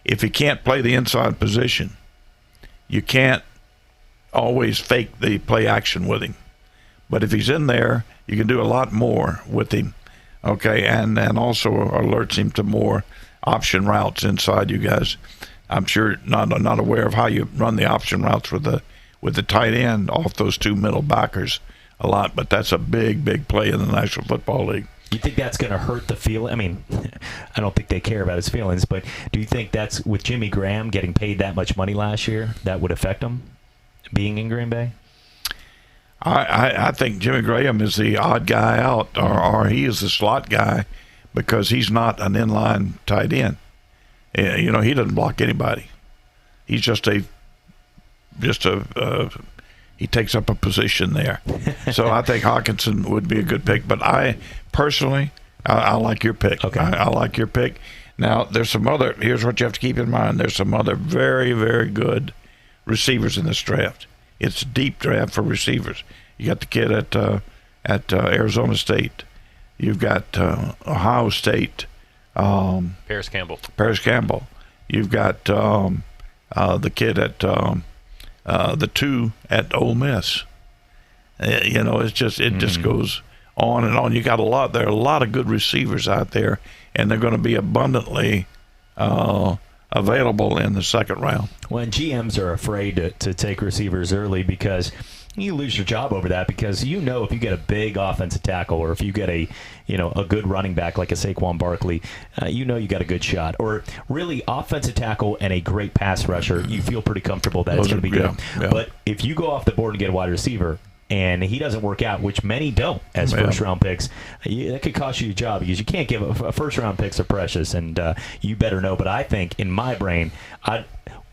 If he can't play the inside position, you can't always fake the play action with him. But if he's in there, you can do a lot more with him, okay, and also alerts him to more option routes inside. You guys, I'm sure not aware of how you run the option routes with the tight end off those two middle backers a lot, but that's a big play in the National Football League. You think that's going to hurt the feeling? I mean, I don't think they care about his feelings, but do you think that's with Jimmy Graham getting paid that much money last year that would affect him being in Green Bay? I think Jimmy Graham is the odd guy out, or he is the slot guy because he's not an inline tight end. He doesn't block anybody. He's he takes up a position there. So I think Hockenson would be a good pick. But I personally, I like your pick. Okay. I like your pick. Now, here's what you have to keep in mind. There's some other very, very good receivers in this draft. It's a deep draft for receivers. You got the kid at Arizona State. You've got Ohio State. Paris Campbell. You've got the kid at the two at Ole Miss. It just goes on and on. There are a lot of good receivers out there, and they're going to be abundantly available in the second round. When GMs are afraid to take receivers early because You lose your job over that because if you get a big offensive tackle or if you get a good running back like a Saquon Barkley, you got a good shot. Or really offensive tackle and a great pass rusher, you feel pretty comfortable that it's going to be good. Yeah. But if you go off the board and get a wide receiver and he doesn't work out, which many don't as first-round picks, that could cost you your job because you can't give a first-round picks are precious, and you better know. But I think, in my brain,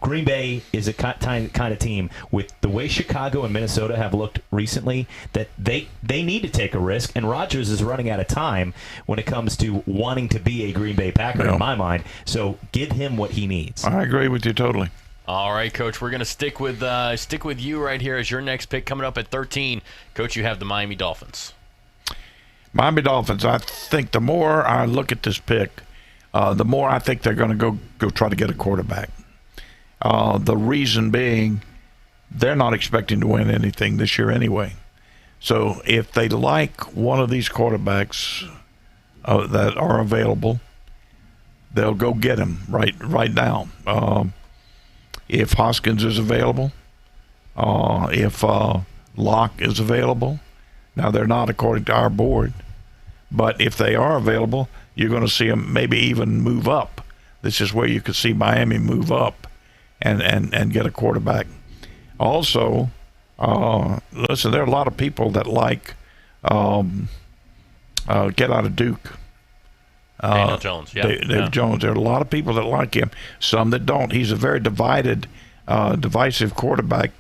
Green Bay is a kind of team with the way Chicago and Minnesota have looked recently that they need to take a risk, and Rodgers is running out of time when it comes to wanting to be a Green Bay Packer in my mind. So give him what he needs. I agree with you totally. All right, Coach, we're going to stick with you right here as your next pick coming up at 13. Coach, you have the Miami Dolphins. Miami Dolphins, I think the more I look at this pick, the more I think they're going to go try to get a quarterback. The reason being, they're not expecting to win anything this year anyway. So if they like one of these quarterbacks that are available, they'll go get him right now. If Hoskins is available, if Locke is available, now they're not according to our board, but if they are available, you're going to see them maybe even move up. This is where you could see Miami move up and get a quarterback. Also, listen, there are a lot of people that like get out of Duke. Daniel Jones, Dave Jones. There are a lot of people that like him, some that don't. He's a very divisive quarterback.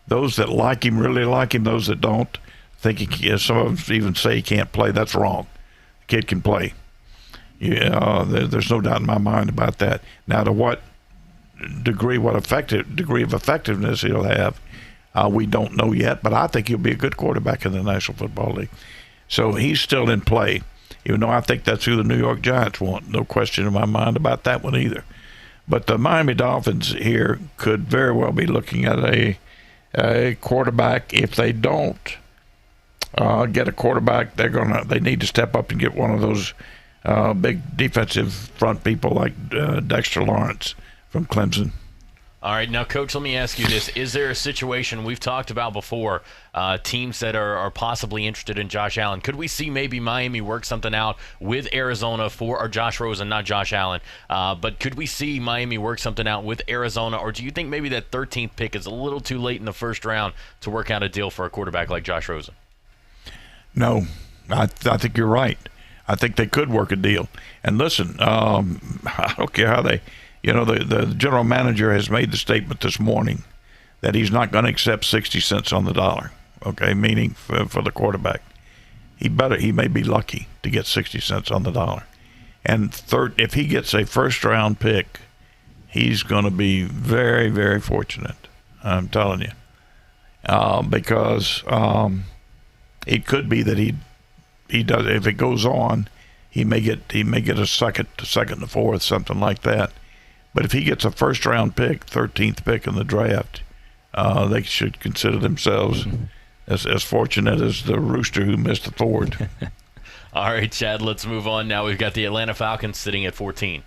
Those that like him really like him. Those that don't think some of them even say he can't play. That's wrong. The kid can play. Yeah, there's no doubt in my mind about that. Now, to what degree of effectiveness he'll have, we don't know yet. But I think he'll be a good quarterback in the National Football League. So he's still in play. Even though I think that's who the New York Giants want. No question in my mind about that one either. But the Miami Dolphins here could very well be looking at a quarterback. If they don't get a quarterback, they need to step up and get one of those big defensive front people like Dexter Lawrence from Clemson. All right, now, Coach, let me ask you this. Is there a situation we've talked about before, teams that are possibly interested in Josh Allen? Could we see maybe Miami work something out with Arizona or Josh Rosen, not Josh Allen, but could we see Miami work something out with Arizona, or do you think maybe that 13th pick is a little too late in the first round to work out a deal for a quarterback like Josh Rosen? No, I think you're right. I think they could work a deal. And listen, I don't care how they – the general manager has made the statement this morning that he's not going to accept 60 cents on the dollar, okay, meaning for the quarterback. He may be lucky to get 60 cents on the dollar. And third, if he gets a first-round pick, he's going to be very, very fortunate, I'm telling you. Because it could be that he does, if it goes on, he may get a second to fourth, something like that. But if he gets a first-round pick, 13th pick in the draft, they should consider themselves as fortunate as the rooster who missed the forward. All right, Chad, let's move on now. We've got the Atlanta Falcons sitting at 14.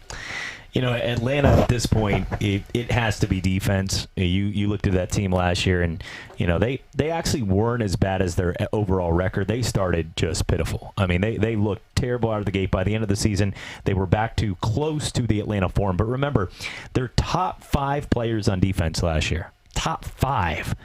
Atlanta at this point, it has to be defense. You looked at that team last year, and they actually weren't as bad as their overall record. They started just pitiful. I mean, they looked terrible out of the gate. By the end of the season, they were back to close to the Atlanta form. But remember, their top 5 players on defense last year, top 5,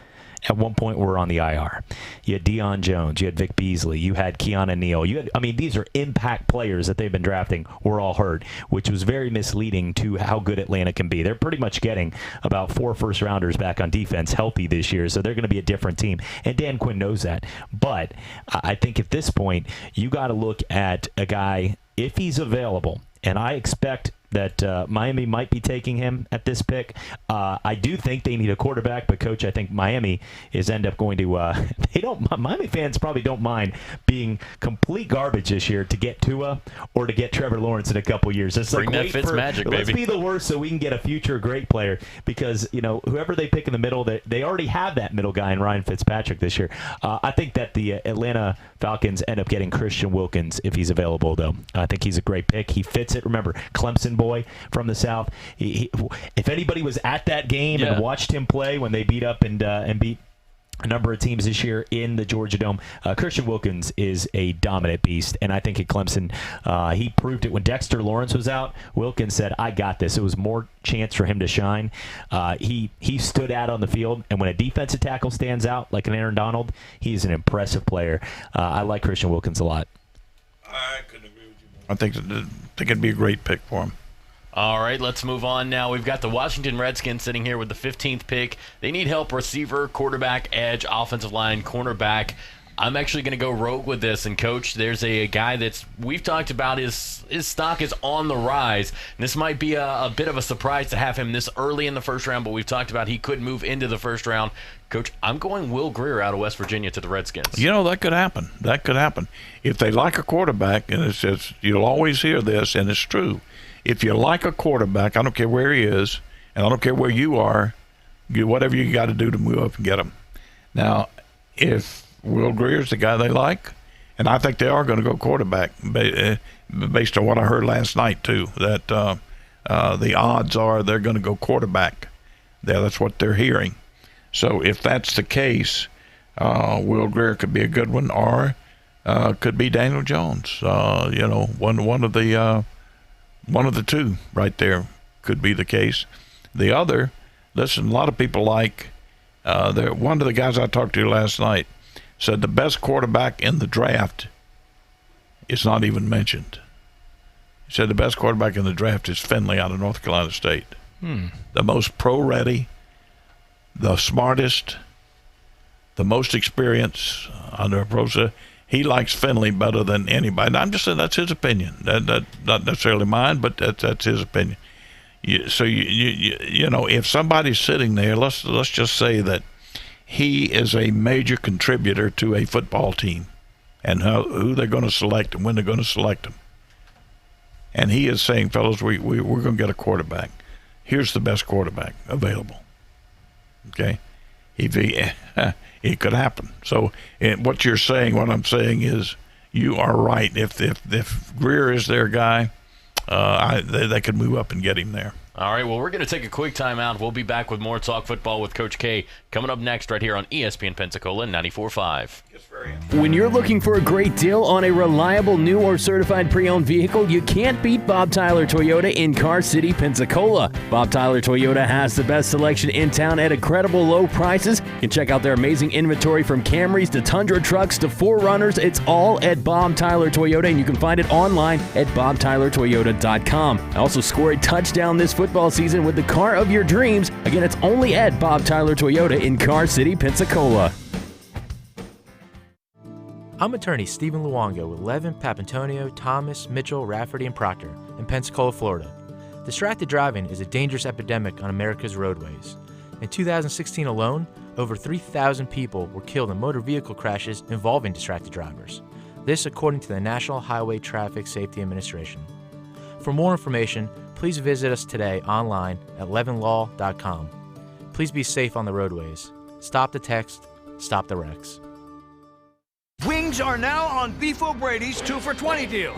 at one point were on the IR. You had Deion Jones, you had Vic Beasley, you had Keanu Neal. These are impact players that they've been drafting were all hurt, which was very misleading to how good Atlanta can be. They're pretty much getting about 4 first-rounders back on defense healthy this year, so they're going to be a different team. And Dan Quinn knows that. But I think at this point, you got to look at a guy, if he's available, and I expect that Miami might be taking him at this pick. I do think they need a quarterback, but Coach, I think Miami is end up going to. Miami fans probably don't mind being complete garbage this year to get Tua or to get Trevor Lawrence in a couple years. It's Bring that Fitzmagic, baby. Let's be the worst so we can get a future great player because whoever they pick in the middle, they already have that middle guy in Ryan Fitzpatrick this year. I think that the Atlanta Falcons end up getting Christian Wilkins if he's available, though. I think he's a great pick. He fits it. Remember, Clemson boy from the South. If anybody was at that game and watched him play when they beat up and beat a number of teams this year in the Georgia Dome. Christian Wilkins is a dominant beast, and I think at Clemson, he proved it when Dexter Lawrence was out. Wilkins said, I got this. It was more chance for him to shine. He stood out on the field, and when a defensive tackle stands out, like an Aaron Donald, he's an impressive player. I like Christian Wilkins a lot. I couldn't agree with you more. I think it'd be a great pick for him. All right, let's move on now. We've got the Washington Redskins sitting here with the 15th pick. They need help receiver, quarterback, edge, offensive line, cornerback. I'm actually going to go rogue with this. And, Coach, there's a guy that's we've talked about his stock is on the rise. And this might be a bit of a surprise to have him this early in the first round, but we've talked about he could move into the first round. Coach, I'm going Will Grier out of West Virginia to the Redskins. That could happen. That could happen. If they like a quarterback, and it's you'll always hear this, and it's true. If you like a quarterback, I don't care where he is, and I don't care where you are, whatever you got to do to move up and get him. Now, if Will Grier's the guy they like, and I think they are going to go quarterback based on what I heard last night too, that the odds are they're going to go quarterback. That's what they're hearing. So if that's the case, Will Grier could be a good one, or could be Daniel Jones. One of the two right there could be the case. The other, listen, a lot of people like one of the guys I talked to last night said the best quarterback in the draft is not even mentioned. He said the best quarterback in the draft is Finley out of North Carolina State. The most pro-ready, the smartest, the most experienced under a process. He likes Finley better than anybody. I'm just saying that's his opinion. That not necessarily mine, but that's his opinion. So if somebody's sitting there, let's just say that he is a major contributor to a football team, and who they're going to select and when they're going to select them. And he is saying, fellas, we're going to get a quarterback. Here's the best quarterback available. Okay, it could happen. So what you're saying, what I'm saying is, you are right. If Grier is their guy, they could move up and get him there. All right, well, we're going to take a quick timeout. We'll be back with more Talk Football with Coach K coming up next right here on ESPN Pensacola 94.5. When you're looking for a great deal on a reliable new or certified pre-owned vehicle, you can't beat Bob Tyler Toyota in Car City, Pensacola. Bob Tyler Toyota has the best selection in town at incredible low prices. You can check out their amazing inventory from Camrys to Tundra trucks to 4Runners. It's all at Bob Tyler Toyota, and you can find it online at bobtylertoyota.com. Also score a touchdown this football season with the car of your dreams. Again, it's only at Bob Tyler Toyota in Car City, Pensacola. I'm attorney Stephen Luongo with Levin, Papantonio, Thomas, Mitchell, Rafferty, and Proctor in Pensacola, Florida. Distracted driving is a dangerous epidemic on America's roadways. In 2016 alone, over 3,000 people were killed in motor vehicle crashes involving distracted drivers. This according to the National Highway Traffic Safety Administration. For more information, please visit us today online at levinlaw.com. Please be safe on the roadways. Stop the text, stop the wrecks. Wings are now on Beef O'Brady's 2 for $20 deal.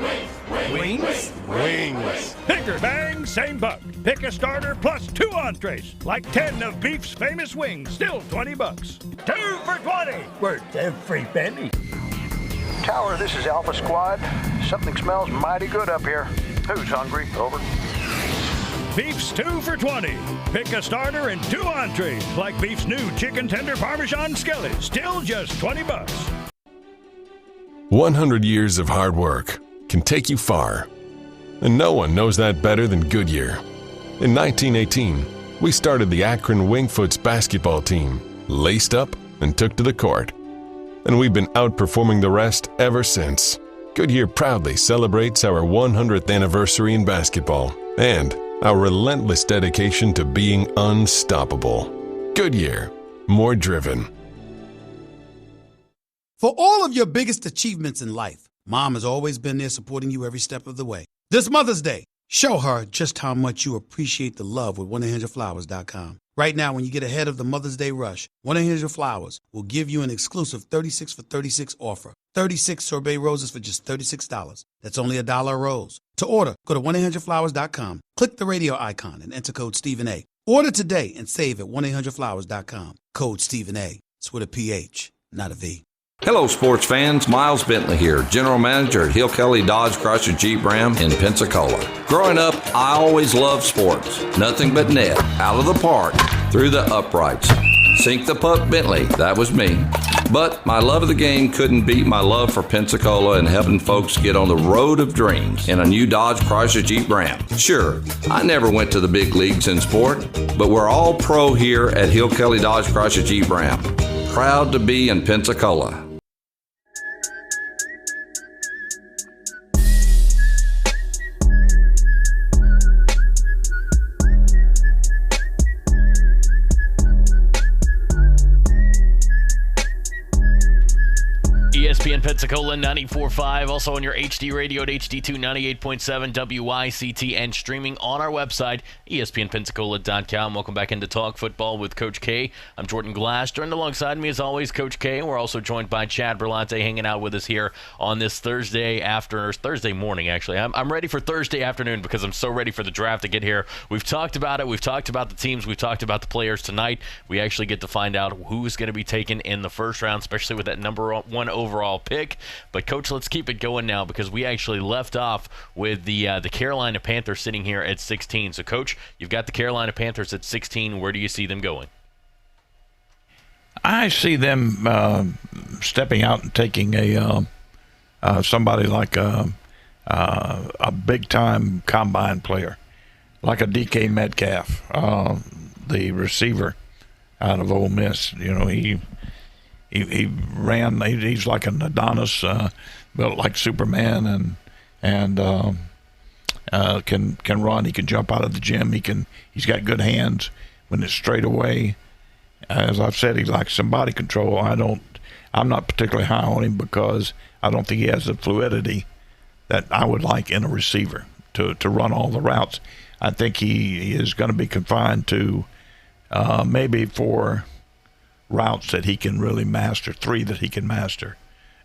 Wings? Wings. Bigger bang, same buck. Pick a starter plus 2 entrees. Like 10 of Beef's famous wings, still $20. 2 for $20. Worth every penny. Tower, this is Alpha Squad. Something smells mighty good up here. Who's hungry? Over. Beef's 2 for $20. Pick a starter and 2 entrees. Like Beef's new chicken tender Parmesan skillet, still just $20. 100 years of hard work can take you far. And no one knows that better than Goodyear. In 1918, we started the Akron Wingfoots basketball team, laced up and took to the court. And we've been outperforming the rest ever since. Goodyear proudly celebrates our 100th anniversary in basketball and our relentless dedication to being unstoppable. Goodyear, more driven. For all of your biggest achievements in life, Mom has always been there supporting you every step of the way. This Mother's Day, show her just how much you appreciate the love with 1-800-Flowers.com. Right now, when you get ahead of the Mother's Day rush, 1-800-Flowers will give you an exclusive 36 for 36 offer. 36 sorbet roses for just $36. That's only $1 a rose. To order, go to 1-800-Flowers.com. Click the radio icon and enter code Stephen A. Order today and save at 1-800-Flowers.com. Code Stephen A. It's with a PH, not a V. Hello, sports fans. Miles Bentley here, General Manager at Hill Kelly Dodge Chrysler Jeep Ram in Pensacola. Growing up, I always loved sports. Nothing but net, out of the park, through the uprights. Sink the puck Bentley, that was me. But my love of the game couldn't beat my love for Pensacola and helping folks get on the road of dreams in a new Dodge Chrysler Jeep Ram. Sure, I never went to the big leagues in sport, but we're all pro here at Hill Kelly Dodge Chrysler Jeep Ram. Proud to be in Pensacola. ESPN Pensacola 94.5, also on your HD radio at HD2 98.7 WYCT, and streaming on our website, ESPNpensacola.com. Welcome back into Talk Football with Coach K. I'm Jordan Glass. Joined alongside me, as always, Coach K. We're also joined by Chad Berlante, hanging out with us here on this Thursday morning, actually. I'm ready for Thursday afternoon because I'm so ready for the draft to get here. We've talked about it. We've talked about the teams. We've talked about the players tonight. We actually get to find out who's going to be taken in the first round, especially with that number 1 overall pick. But Coach, let's keep it going now because we actually left off with the Carolina Panthers sitting here at 16. So Coach, you've got the Carolina Panthers at 16. Where do you see them going? I see them stepping out and taking somebody like a big time combine player, like a DK Metcalf, the receiver out of Ole Miss. You know, he ran. He's like an Adonis, built like Superman, and can run. He can jump out of the gym. He's got good hands when it's straight away. As I've said, he likes some body control. I'm not particularly high on him because I don't think he has the fluidity that I would like in a receiver to run all the routes. I think he is going to be confined to maybe 4 routes that he can really master, 3 that he can master,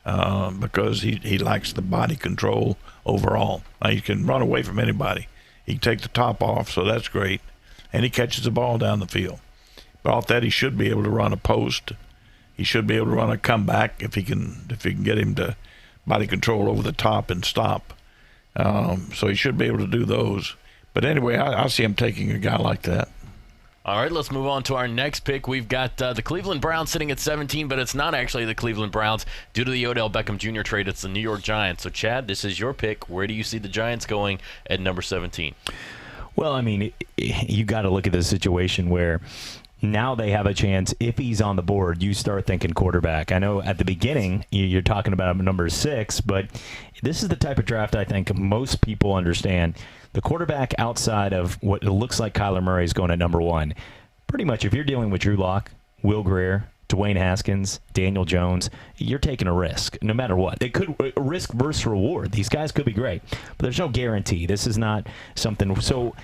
because he likes the body control overall. He can run away from anybody. He can take the top off, so that's great, and he catches the ball down the field. But off that, he should be able to run a post. He should be able to run a comeback if he can get him to body control over the top and stop. So he should be able to do those. But anyway, I see him taking a guy like that. All right, let's move on to our next pick. We've got the Cleveland Browns sitting at 17, but it's not actually the Cleveland Browns. Due to the Odell Beckham Jr. trade, it's the New York Giants. So, Chad, this is your pick. Where do you see the Giants going at number 17? Well, I mean, you got to look at the situation where now they have a chance. If he's on the board, you start thinking quarterback. I know at the beginning you're talking about number 6, but this is the type of draft I think most people understand. The quarterback outside of what it looks like Kyler Murray is going at number 1. Pretty much if you're dealing with Drew Lock, Will Grier, Dwayne Haskins, Daniel Jones, you're taking a risk no matter what. It could risk versus reward. These guys could be great, but there's no guarantee. This is not something. So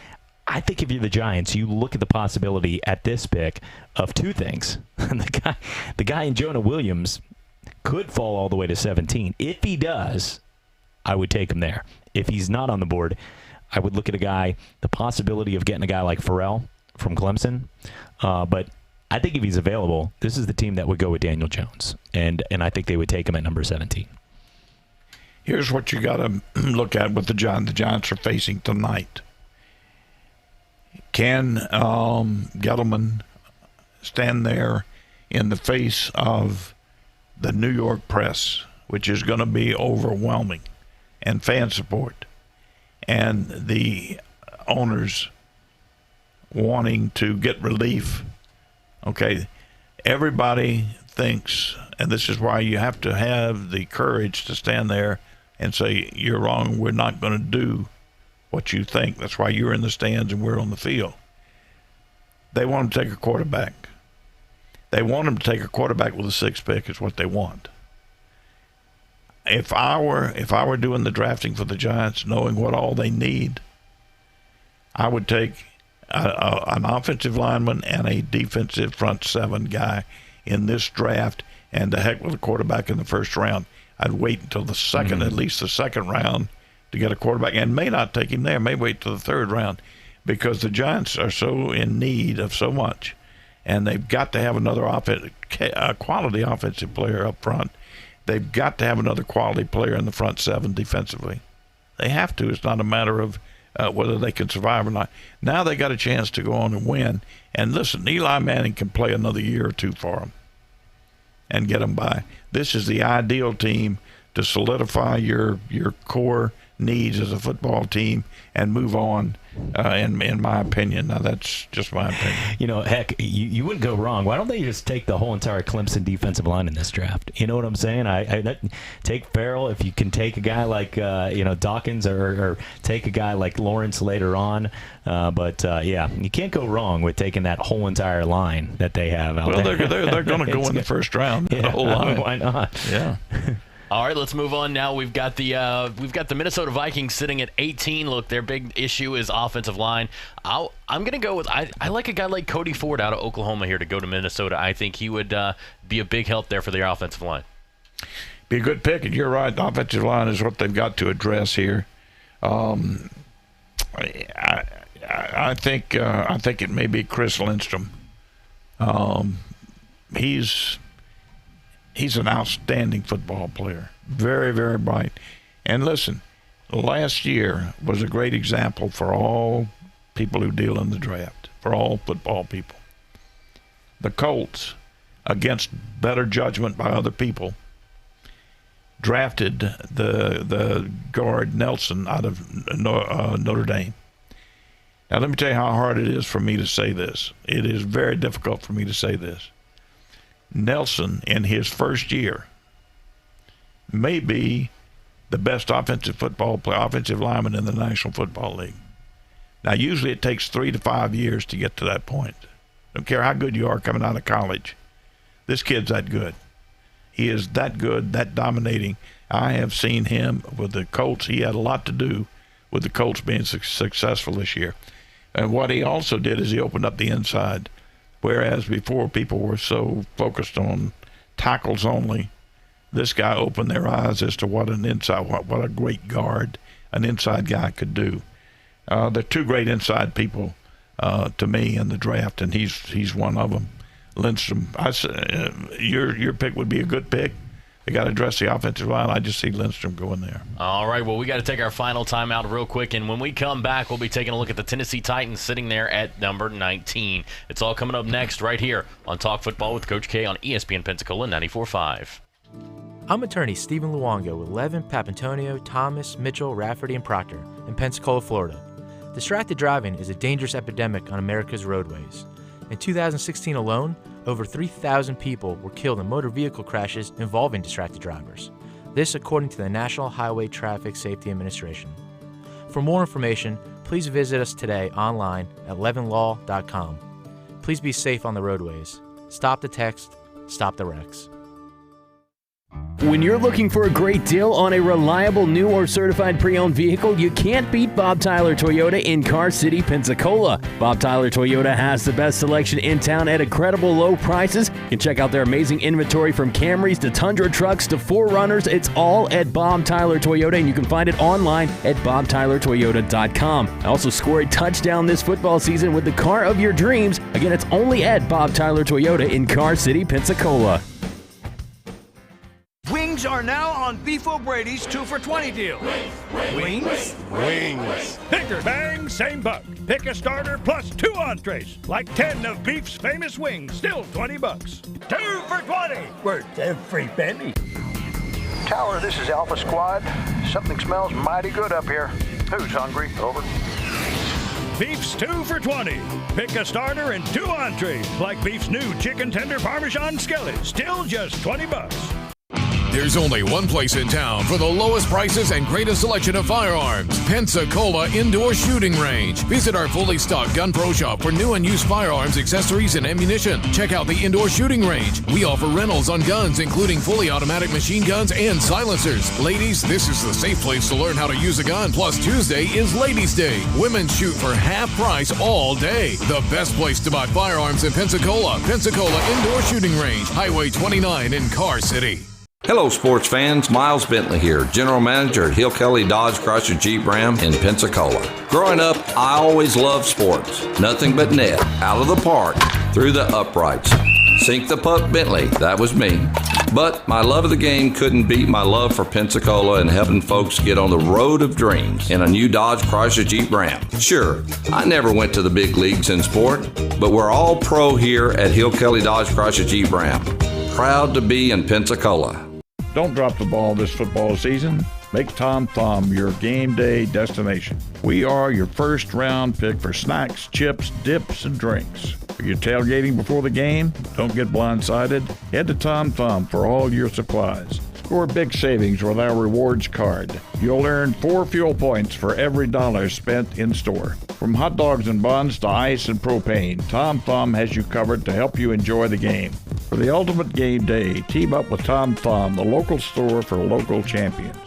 I think if you're the Giants, you look at the possibility at this pick of 2 things. the guy in Jonah Williams could fall all the way to 17. If he does, I would take him there. If he's not on the board, I would look at the possibility of getting a guy like Farrell from Clemson. But I think if he's available, this is the team that would go with Daniel Jones. And I think they would take him at number 17. Here's what you got to look at with the Giants. The Giants are facing tonight. Can Gettleman stand there in the face of the New York press, which is going to be overwhelming, and fan support, and the owners wanting to get relief? Okay, everybody thinks, and this is why you have to have the courage to stand there and say, you're wrong, we're not going to do what you think. That's why you're in the stands and we're on the field. They want to take a quarterback. They want him to take a quarterback with a 6th pick is what they want. If I were doing the drafting for the Giants, knowing what all they need, I would take an offensive lineman and a defensive front 7 guy in this draft, and the heck with a quarterback in the first round. I'd wait until the second, at least the second round, to get a quarterback, and may not take him there, may wait till the 3rd round, because the Giants are so in need of so much. and they've got to have another quality offensive player up front. They've got to have another quality player in the front seven defensively. They have to. It's not a matter of whether they can survive or not. Now they got a chance to go on and win. And listen, Eli Manning can play another year or two for them and get them by. This is the ideal team to solidify your core needs as a football team and move on, in my opinion. Now, that's just my opinion. Heck, you wouldn't go wrong. Why don't they just take the whole entire Clemson defensive line in this draft? You know what I'm saying? I take Farrell if you can take a guy like Dawkins or take a guy like Lawrence later on. But you can't go wrong with taking that whole entire line that they have out there. Well, they're going to go in the first round. The whole line. Why not? Yeah. All right, let's move on now. We've got the Minnesota Vikings sitting at 18. Look, their big issue is offensive line. I'm going to go with I like a guy like Cody Ford out of Oklahoma here to go to Minnesota. I think he would be a big help there for their offensive line. Be a good pick, and you're right. The offensive line is what they've got to address here. I think it may be Chris Lindstrom. He's an outstanding football player. Very, very bright. And listen, last year was a great example for all people who deal in the draft, for all football people. The Colts, against better judgment by other people, drafted the guard Nelson out of Notre Dame. Now, let me tell you how hard it is for me to say this. It is very difficult for me to say this. Nelson, in his first year, may be the best offensive lineman in the National Football League. Now, usually it takes 3 to 5 years to get to that point. Don't care how good you are coming out of college. This kid's that good. He is that good, that dominating. I have seen him with the Colts. He had a lot to do with the Colts being successful this year. And what he also did is he opened up the inside. Whereas before people were so focused on tackles only, this guy opened their eyes as to what a great guard, an inside guy could do. There are two great inside people to me in the draft, and he's one of them. Lindstrom, your pick would be a good pick. They got to address the offensive line. I just see Lindstrom going there. All right, well, we got to take our final timeout real quick, and when we come back, we'll be taking a look at the Tennessee Titans sitting there at number 19. It's all coming up next right here on Talk Football with Coach K on ESPN Pensacola 94.5. I'm attorney Stephen Luongo with Levin, Papantonio, Thomas, Mitchell, Rafferty, and Proctor in Pensacola, Florida. Distracted driving is a dangerous epidemic on America's roadways. In 2016 alone, over 3,000 people were killed in motor vehicle crashes involving distracted drivers. This according to the National Highway Traffic Safety Administration. For more information, please visit us today online at levinlaw.com. Please be safe on the roadways. Stop the text, stop the wrecks. When you're looking for a great deal on a reliable new or certified pre-owned vehicle, you can't beat Bob Tyler Toyota in Car City, Pensacola. Bob Tyler Toyota has the best selection in town at incredible low prices. You can check out their amazing inventory from Camrys to Tundra trucks to 4Runners. It's all at Bob Tyler Toyota, and you can find it online at bobtylertoyota.com. Also score a touchdown this football season with the car of your dreams. Again, it's only at Bob Tyler Toyota in Car City, Pensacola. Wings are now on Beef O'Brady's 2 for $20 deal. Wings? Wings. Bigger bang, same buck. Pick a starter plus 2 entrees. Like 10 of Beef's famous wings, still $20. 2 for $20. Worth every penny. Tower, this is Alpha Squad. Something smells mighty good up here. Who's hungry? Over. Beef's 2 for $20. Pick a starter and 2 entrees. Like Beef's new chicken tender Parmesan skillet, still just $20. There's only one place in town for the lowest prices and greatest selection of firearms. Pensacola Indoor Shooting Range. Visit our fully stocked Gun Pro shop for new and used firearms, accessories, and ammunition. Check out the Indoor Shooting Range. We offer rentals on guns, including fully automatic machine guns and silencers. Ladies, this is the safe place to learn how to use a gun. Plus, Tuesday is Ladies' Day. Women shoot for half price all day. The best place to buy firearms in Pensacola. Pensacola Indoor Shooting Range. Highway 29 in Car City. Hello, sports fans. Miles Bentley here, General Manager at Hill Kelly Dodge Chrysler Jeep Ram in Pensacola. Growing up, I always loved sports. Nothing but net, out of the park, through the uprights. Sink the puck, Bentley. That was me. But my love of the game couldn't beat my love for Pensacola and helping folks get on the road of dreams in a new Dodge Chrysler Jeep Ram. Sure, I never went to the big leagues in sport, but we're all pro here at Hill Kelly Dodge Chrysler Jeep Ram. Proud to be in Pensacola. Don't drop the ball this football season. Make Tom Thumb your game day destination. We are your first round pick for snacks, chips, dips, and drinks. Are you tailgating before the game? Don't get blindsided. Head to Tom Thumb for all your supplies. Score big savings with our rewards card. You'll earn 4 fuel points for every dollar spent in store. From hot dogs and buns to ice and propane, Tom Thumb has you covered to help you enjoy the game. For the ultimate game day, team up with Tom Thumb, the local store for local champions.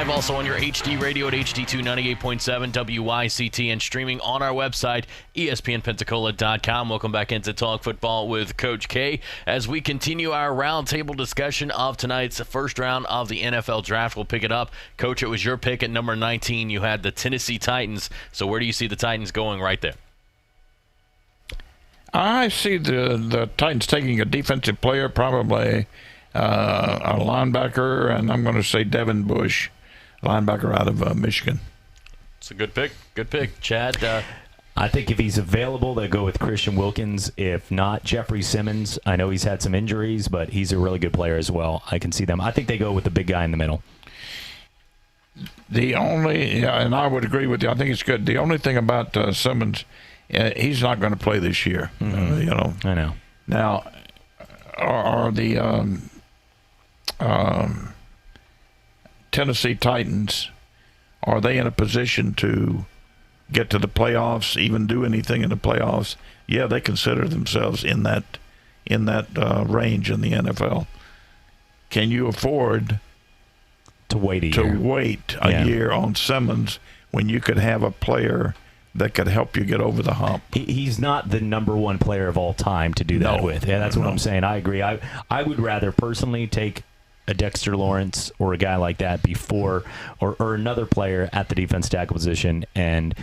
Also on your HD radio at HD2 98.7 WYCT and streaming on our website, ESPNpensacola.com. Welcome back into Talk Football with Coach K as we continue our roundtable discussion of tonight's first round of the NFL Draft. We'll pick it up. Coach, it was your pick at number 19. You had the Tennessee Titans. So where do you see the Titans going right there? I see the Titans taking a defensive player, probably a linebacker, and I'm going to say Devin Bush, linebacker out of Michigan. It's a good pick. Good pick. Chad? I think if he's available, they go with Christian Wilkins. If not, Jeffrey Simmons. I know he's had some injuries, but he's a really good player as well. I can see them. I think they go with the big guy in the middle. And I would agree with you. I think it's good. The only thing about Simmons, he's not going to play this year. Mm-hmm. I know. Now, are the Tennessee Titans, are they in a position to get to the playoffs, even do anything in the playoffs? Yeah, they consider themselves in that range in the NFL. Can you afford to wait a year on Simmons when you could have a player that could help you get over the hump? He's not the number one player of all time to do that with. Yeah, that's what I'm saying. I agree. I would rather personally take a Dexter Lawrence or a guy like that before, or another player at the defense tackle position, and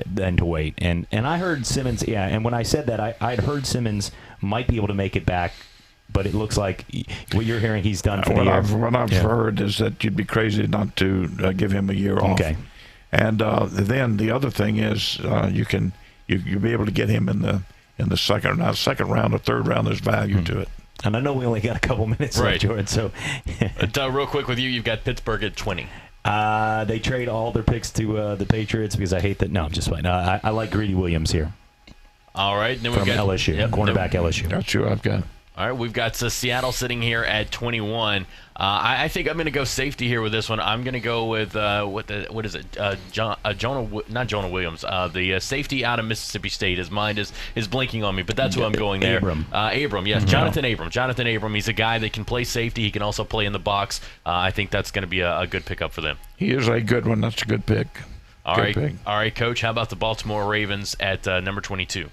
then to wait. And I heard Simmons, and when I said that, I'd heard Simmons might be able to make it back, but it looks like what you're hearing, he's done for the year. What I've heard is that you'd be crazy not to give him a year off. Okay. And then the other thing is you'll be able to get him in the second round or third round. There's value to it. And I know we only got a couple minutes left, Jordan. So, real quick with you, you've got Pittsburgh at 20. They trade all their picks to the Patriots because I hate that. No, I'm just fine. I like Greedy Williams here. All right, then we've got LSU, cornerback LSU. That's who I've got. All right, we've got Seattle sitting here at 21. I think I'm going to go safety here with this one. I'm going to go with what is it? Jonah Williams, the safety out of Mississippi State. His mind is blinking on me, but that's who I'm going there. Abram, yes, Mm-hmm. Jonathan Abram. He's a guy that can play safety. He can also play in the box. I think that's going to be a good pickup for them. He is a good one. That's a good pick. All right, Coach. How about the Baltimore Ravens at number 22?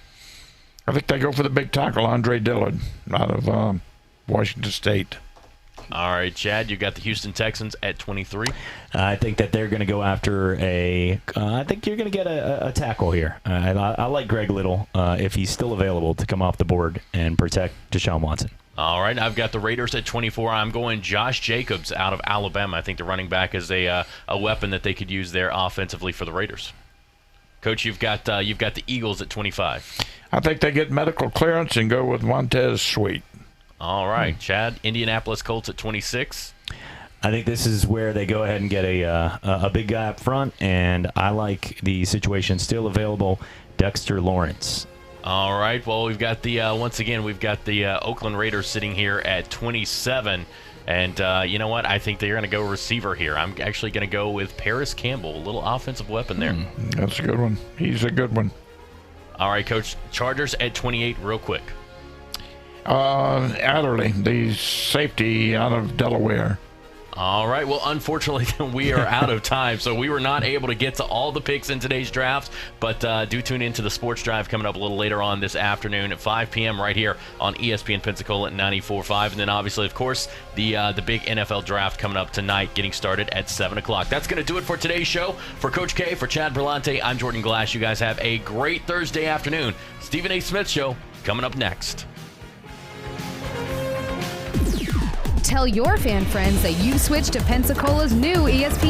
I think they go for the big tackle, Andre Dillard, out of Washington State. All right, Chad, you got the Houston Texans at 23. I think that they're going to go after I think you're going to get a tackle here. I like Greg Little, if he's still available, to come off the board and protect Deshaun Watson. All right, I've got the Raiders at 24. I'm going Josh Jacobs out of Alabama. I think the running back is a weapon that they could use there offensively for the Raiders. Coach, you've got the Eagles at 25. I think they get medical clearance and go with Montez Sweat. All right, Chad, Indianapolis Colts at 26. I think this is where they go ahead and get a big guy up front, and I like the situation still available, Dexter Lawrence. All right, well, we've got the Oakland Raiders sitting here at 27. And you know what? I think they're going to go receiver here. I'm actually going to go with Paris Campbell, a little offensive weapon there. That's a good one. He's a good one. All right, Coach. Chargers at 28, real quick. Adderley, the safety out of Delaware. All right. Well, unfortunately, we are out of time, so we were not able to get to all the picks in today's draft. But do tune into the Sports Drive coming up a little later on this afternoon at 5 p.m. right here on ESPN Pensacola at 94.5. And then, obviously, of course, the big NFL draft coming up tonight, getting started at 7 o'clock. That's going to do it for today's show. For Coach K, for Chad Berlante, I'm Jordan Glass. You guys have a great Thursday afternoon. Stephen A. Smith Show coming up next. Tell your fan friends that you've switched to Pensacola's new ESPN.